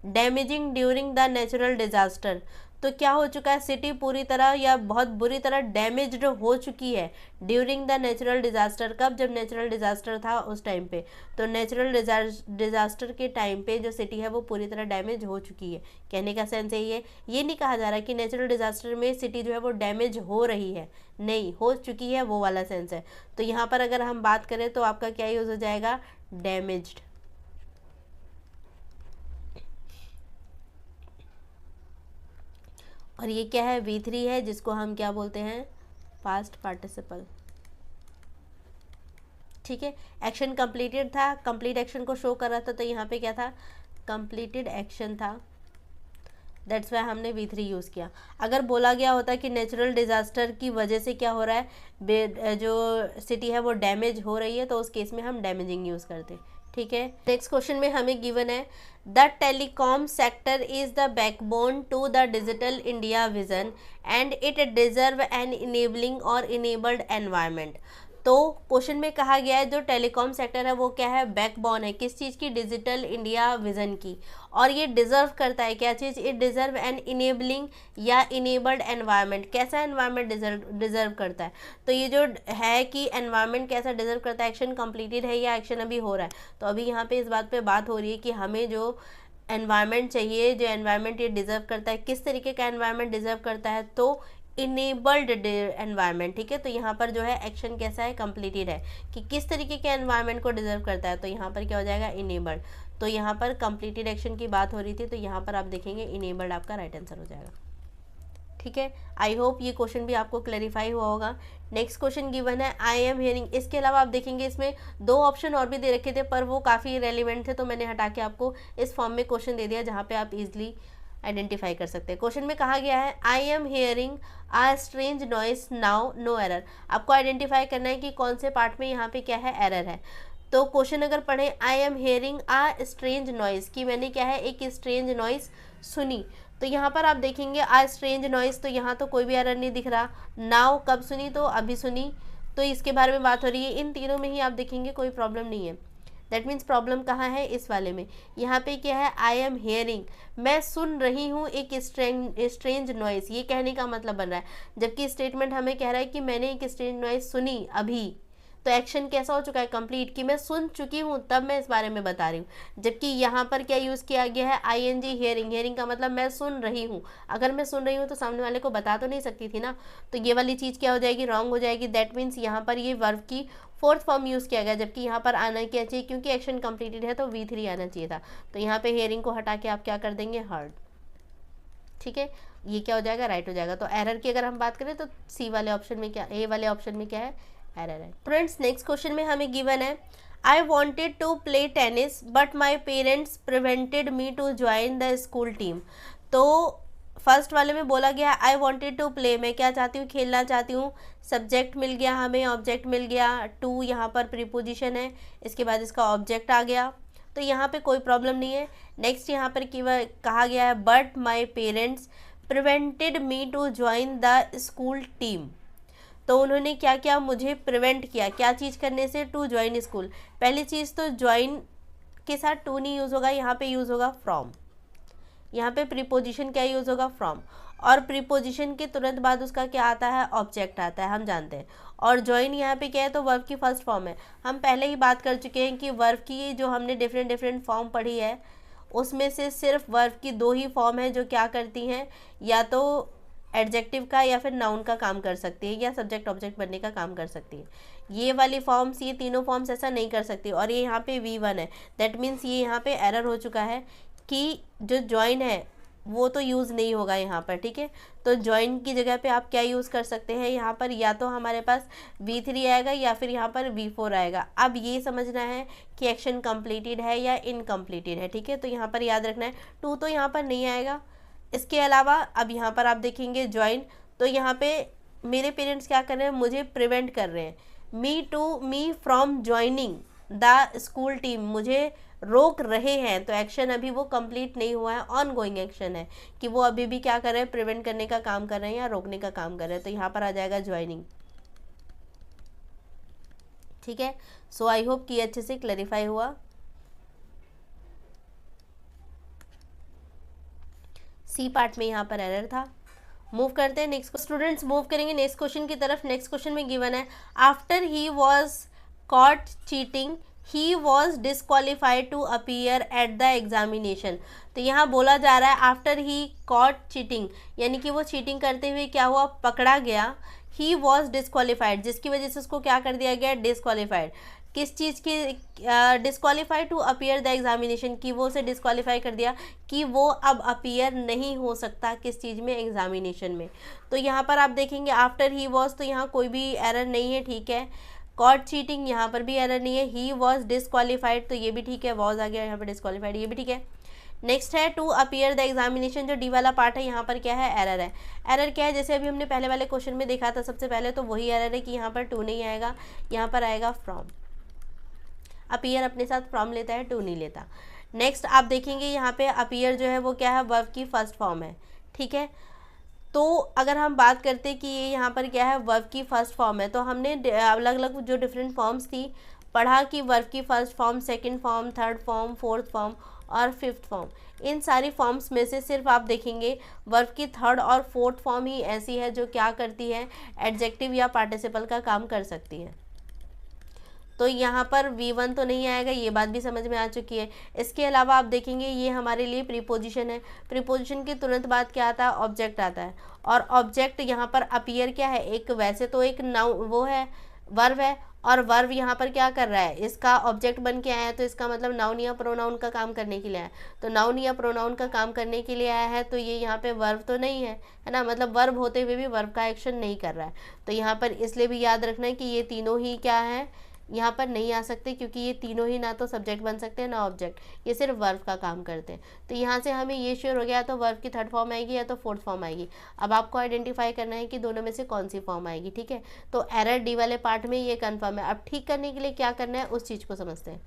Speaker 1: damaging during the natural disaster. तो क्या हो चुका है, सिटी पूरी तरह या बहुत बुरी तरह डैमेज्ड हो चुकी है ड्यूरिंग द नेचुरल डिजास्टर। कब, जब नेचुरल डिजास्टर था उस टाइम पे। तो नेचुरल डिजास्टर के टाइम पे जो सिटी है वो पूरी तरह डैमेज हो चुकी है। कहने का सेंस ये नहीं कहा जा रहा कि नेचुरल डिजास्टर में सिटी जो है वो डैमेज हो रही है, नहीं, हो चुकी है, वो वाला सेंस है। तो यहाँ पर अगर हम बात करें तो आपका क्या यूज हो जाएगा, डैमेज्ड। और ये क्या है, V3 है, जिसको हम क्या बोलते हैं, पास्ट पार्टिसिपल। ठीक है, एक्शन कंप्लीटेड था, कंप्लीट एक्शन को शो कर रहा था, तो यहाँ पे क्या था, कंप्लीटेड एक्शन था। दैट्स वाई हमने V3 यूज़ किया। अगर बोला गया होता कि नेचुरल डिज़ास्टर की वजह से क्या हो रहा है, जो सिटी है वो डैमेज हो रही है, तो उस केस में हम डैमेजिंग यूज़ करते। ठीक है। नेक्स्ट क्वेश्चन में हमें गिवन है the telecom sector is the backbone to the digital India vision and it deserve an enabling और इनेबल्ड एनवायरनमेंट। तो क्वेश्चन में कहा गया है जो टेलीकॉम सेक्टर है वो क्या है, बैकबोन है किस चीज़ की, डिजिटल इंडिया विजन की, और ये डिजर्व करता है क्या चीज़, इट डिजर्व एन इनेबलिंग या इनेबल्ड एनवायरनमेंट। कैसा एनवायरनमेंट डिजर्व करता है, तो ये जो है कि एनवायरनमेंट कैसा डिजर्व करता है, एक्शन कंप्लीटेड है या एक्शन अभी हो रहा है। तो अभी यहाँ पे इस बात पे बात हो रही है कि हमें जो एनवायरनमेंट चाहिए, जो एनवायरनमेंट ये डिजर्व करता है, किस तरीके का एनवायरनमेंट डिजर्व करता है, तो इनेबल्ड एनवायरनमेंट। ठीक है, तो यहाँ पर जो है एक्शन कैसा है, कंप्लीटेड है कि किस तरीके के एनवायरनमेंट को डिजर्व करता है, तो यहाँ पर क्या हो जाएगा, इनेबल्ड। तो यहाँ पर कंप्लीटेड एक्शन की बात हो रही थी, तो यहाँ पर आप देखेंगे इनेबल्ड आपका राइट आंसर हो जाएगा। ठीक है, आई होप ये क्वेश्चन भी आपको क्लैरिफाई हुआ होगा। नेक्स्ट क्वेश्चन गिवन है आई एम हियरिंग। इसके अलावा आप देखेंगे इसमें 2 ऑप्शन और भी दे रखे थे पर वो काफ़ी रेलिवेंट थे, तो मैंने हटा के आपको इस फॉर्म में क्वेश्चन दे दिया जहाँ पे आप इजिली आइडेंटिफाई कर सकते हैं। क्वेश्चन में कहा गया है I am hearing a strange noise now no error. आपको आइडेंटिफाई करना है कि कौन से पार्ट में यहाँ पे क्या है, एरर है। तो क्वेश्चन अगर पढ़े I am hearing a strange noise, कि मैंने क्या है, एक स्ट्रेंज नॉइस सुनी, तो यहाँ पर आप देखेंगे आ स्ट्रेंज नॉइस, तो यहाँ तो कोई भी एरर नहीं दिख रहा। नाउ कब सुनी, तो अभी सुनी, तो इसके बारे में बात हो रही है। इन तीनों में ही आप देखेंगे कोई प्रॉब्लम नहीं है। दैट मीन्स प्रॉब्लम कहाँ है, इस वाले में। यहाँ पे क्या है, आई एम हेयरिंग, मैं सुन रही हूँ एक स्ट्रेंज नॉइस, ये कहने का मतलब बन रहा है, जबकि स्टेटमेंट हमें कह रहा है कि मैंने एक स्ट्रेंज नॉइस सुनी अभी। तो एक्शन कैसा हो चुका है, कंप्लीट, कि मैं सुन चुकी हूँ तब मैं इस बारे में बता रही हूँ। जबकि यहाँ पर क्या यूज़ किया गया है, ING हियरिंग। हियरिंग का मतलब मैं सुन रही हूँ। अगर मैं सुन रही हूँ तो सामने वाले को बता तो नहीं सकती थी ना, तो ये वाली चीज़ क्या हो जाएगी, रॉन्ग हो जाएगी। दैट मीन्स यहाँ पर ये वर्ब की 4th फॉर्म यूज़ किया गया, जबकि यहाँ पर आना क्या चाहिए, क्योंकि एक्शन कंप्लीटेड है तो V3 आना चाहिए था। तो यहाँ पे हियरिंग को हटा के आप क्या कर देंगे, हर्ड। ठीक है, ये क्या हो जाएगा, राइट हो जाएगा। तो एरर की अगर हम बात करें तो सी वाले ऑप्शन में क्या, ए वाले ऑप्शन में क्या है, एरर है। फ्रेंड्स नेक्स्ट क्वेश्चन में हमें गिवन है I wanted to play tennis but my parents prevented me to join the school team. तो फर्स्ट वाले में बोला गया आई वॉन्टेड टू प्ले, मैं क्या चाहती हूँ, खेलना चाहती हूँ। सब्जेक्ट मिल गया हमें, ऑब्जेक्ट मिल गया, टू यहाँ पर प्रीपोजिशन है, इसके बाद इसका ऑब्जेक्ट आ गया, तो यहाँ पे कोई प्रॉब्लम नहीं है। नेक्स्ट यहाँ पर कहा गया है but my parents prevented me to join the school team. तो उन्होंने क्या किया, मुझे प्रिवेंट किया, क्या चीज़ करने से, टू ज्वाइन स्कूल। पहली चीज़ तो ज्वाइन के साथ टू नहीं यूज़ होगा, यहाँ पे यूज़ होगा फ्रॉम। यहाँ पे प्रीपोजिशन क्या यूज़ होगा, फ्रॉम, और प्रीपोजिशन के तुरंत बाद उसका क्या आता है, ऑब्जेक्ट आता है, हम जानते हैं। और ज्वाइन यहाँ पे क्या है, तो वर्ब की फर्स्ट फॉर्म है। हम पहले ही बात कर चुके हैं कि वर्ब की जो हमने डिफरेंट फॉर्म पढ़ी है उसमें से सिर्फ वर्ब की 2 ही फॉर्म है जो क्या करती हैं, या तो एडजेक्टिव का या फिर नाउन का काम कर सकती है, या सब्जेक्ट ऑब्जेक्ट बनने का काम कर सकती है। ये वाली फॉर्म्स, ये तीनों फॉर्म्स ऐसा नहीं कर सकती, और ये यहाँ पे V1 है। दैट मीन्स ये यहाँ पे एरर हो चुका है कि जो ज्वाइन है वो तो यूज़ नहीं होगा यहाँ पर। ठीक है, तो ज्वाइन की जगह पे आप क्या यूज़ कर सकते हैं, यहाँ पर या तो हमारे पास V3 आएगा या फिर यहाँ पर V4 आएगा। अब ये समझना है कि एक्शन कंप्लीटेड है या इनकम्प्लीटेड है। ठीक है, तो यहाँ पर याद रखना है, टू तो यहाँ पर नहीं आएगा। इसके अलावा अब यहाँ पर आप देखेंगे ज्वाइन, तो यहाँ पे मेरे पेरेंट्स क्या कर रहे हैं, मुझे प्रिवेंट कर रहे हैं, me from joining the school team, मुझे रोक रहे हैं। तो एक्शन अभी वो कंप्लीट नहीं हुआ है, ऑन गोइंग एक्शन है कि वो अभी भी क्या कर रहे हैं, प्रिवेंट करने का काम कर रहे हैं या रोकने का काम कर रहे हैं। तो यहाँ पर आ जाएगा ज्वाइनिंग। ठीक है, सो आई होप कि अच्छे से क्लैरिफाई हुआ। सी पार्ट में यहाँ पर एरर था। मूव करते हैं नेक्स्ट, स्टूडेंट्स मूव करेंगे नेक्स्ट क्वेश्चन की तरफ। नेक्स्ट क्वेश्चन में गिवन है after he was caught cheating he was disqualified to appear at the examination. तो यहाँ बोला जा रहा है आफ्टर ही कॉट चीटिंग, यानी कि वो चीटिंग करते हुए क्या हुआ, पकड़ा गया। ही वॉज डिसक्वालीफाइड, जिसकी वजह से उसको क्या कर दिया गया, डिसक्वालीफाइड। किस चीज़ की, disqualified to appear the examination, की वो उसे डिसक्वालीफाई कर दिया कि वो अब अपीयर नहीं हो सकता किस चीज़ में, एग्जामिनेशन में। तो यहाँ पर आप देखेंगे आफ्टर ही वॉज, तो यहाँ कोई भी एरर नहीं है। ठीक है, कॉट चीटिंग यहाँ पर भी एरर नहीं है। ही वॉज डिसक्वालीफाइड, तो ये भी ठीक है, वॉज आ गया यहाँ पर, डिसक्वालीफाइड ये भी ठीक है। नेक्स्ट है टू अपीयर द एग्जामिनेशन, जो डी वाला पार्ट है यहाँ पर क्या है, एरर है। एरर क्या है, जैसे अभी हमने पहले वाले क्वेश्चन में देखा था सबसे पहले, तो वही एरर है कि यहाँ पर टू नहीं आएगा, यहाँ पर आएगा फ्रॉम। अपीयर अपने साथ फ्रॉम लेता है, टू नहीं लेता। नेक्स्ट आप देखेंगे यहाँ पे अपीयर जो है वो क्या है, वर्ब की फर्स्ट फॉर्म है, ठीक है। तो अगर हम बात करते हैं कि ये यहाँ पर क्या है, वर्ब की फर्स्ट फॉर्म है, तो हमने अलग अलग जो डिफरेंट फॉर्म्स थी पढ़ा कि वर्ब की first form, second form, third form, fourth form और फिफ्थ फॉर्म। इन सारी फॉर्म्स में से सिर्फ आप देखेंगे वर्ब की थर्ड और फोर्थ फॉर्म ही ऐसी है जो क्या करती है, एडजेक्टिव या पार्टिसिपल का काम कर सकती है। तो यहाँ पर V1 तो नहीं आएगा, ये बात भी समझ में आ चुकी है। इसके अलावा आप देखेंगे ये हमारे लिए प्रीपोजिशन है। प्रीपोजिशन के तुरंत बाद क्या आता है, ऑब्जेक्ट आता है। और ऑब्जेक्ट यहाँ पर अपीयर क्या है, एक वैसे तो एक नाउन वो है, वर्ब है, और वर्ब यहाँ पर क्या कर रहा है, इसका ऑब्जेक्ट बन के आया है, तो इसका मतलब नाउन या प्रोनाउन का काम करने के लिए आया है। तो नाउन या प्रोनाउन का काम करने के लिए आया है, तो ये यहाँ पे वर्ब तो नहीं है ना, मतलब वर्ब होते हुए भी वर्ब का एक्शन नहीं कर रहा है। तो यहाँ पर इसलिए भी याद रखना है कि ये तीनों ही क्या है, यहाँ पर नहीं आ सकते, क्योंकि ये तीनों ही ना तो सब्जेक्ट बन सकते हैं ना ऑब्जेक्ट, ये सिर्फ वर्ब का काम करते हैं। तो यहाँ से हमें ये श्योर हो गया, तो वर्ब की थर्ड फॉर्म आएगी या तो फोर्थ फॉर्म आएगी। अब आपको आइडेंटिफाई करना है कि दोनों में से कौन सी फॉर्म आएगी, ठीक है। तो एरर डी वाले पार्ट में ये कन्फर्म है। अब ठीक करने के लिए क्या करना है उस चीज़ को समझते हैं।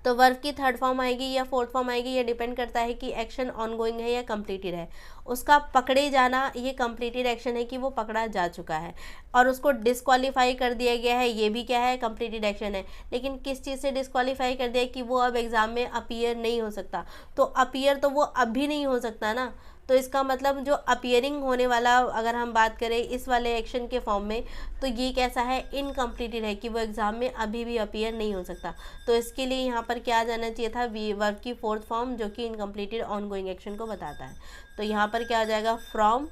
Speaker 1: तो वर्ब की थर्ड फॉर्म आएगी या फोर्थ फॉर्म आएगी, ये डिपेंड करता है कि एक्शन ऑनगोइंग है या कंप्लीटेड है। उसका पकड़े जाना, ये कंप्लीटेड एक्शन है कि वो पकड़ा जा चुका है, और उसको डिस्क्वालीफाई कर दिया गया है, ये भी क्या है, कंप्लीटेड एक्शन है। लेकिन किस चीज़ से डिस्क्वालीफाई कर दिया कि वो अब एग्ज़ाम में अपीयर नहीं हो सकता। तो अपीयर तो वो अब भी नहीं हो सकता ना, तो इसका मतलब जो अपीयरिंग होने वाला, अगर हम बात करें इस वाले एक्शन के फॉर्म में, तो ये कैसा है, इनकम्प्लीटेड है, कि वो एग्ज़ाम में अभी भी अपीयर नहीं हो सकता। तो इसके लिए यहाँ पर क्या आ जाना चाहिए था, वर्ब की फोर्थ फॉर्म, जो कि इनकम्प्लीटेड ऑनगोइंग एक्शन को बताता है। तो यहाँ पर क्या आ जाएगा, फ्रॉम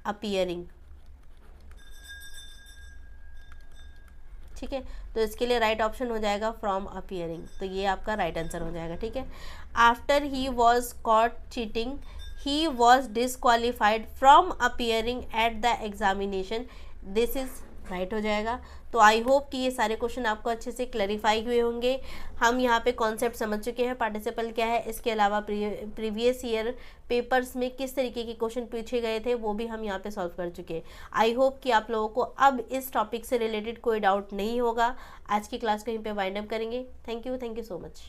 Speaker 1: अपीयरिंग, ठीक है। तो इसके लिए राइट ऑप्शन हो जाएगा फ्रॉम अपीयरिंग, तो ये आपका राइट आंसर हो जाएगा, ठीक है। After he was caught cheating he was disqualified from appearing eight the examination, this is right हो जाएगा। तो आई होप कि ये सारे क्वेश्चन आपको अच्छे से क्लैरिफाई हुए होंगे। हम यहाँ पे कॉन्सेप्ट समझ चुके हैं, पार्टिसिपल क्या है, इसके अलावा प्रीवियस ईयर पेपर्स में किस तरीके के क्वेश्चन पूछे गए थे वो भी हम यहाँ पे सॉल्व कर चुके हैं। आई होप कि आप लोगों को अब इस टॉपिक से रिलेटेड कोई डाउट नहीं होगा। आज की क्लास को यहीं पे वाइंड अप करेंगे। Thank you so much.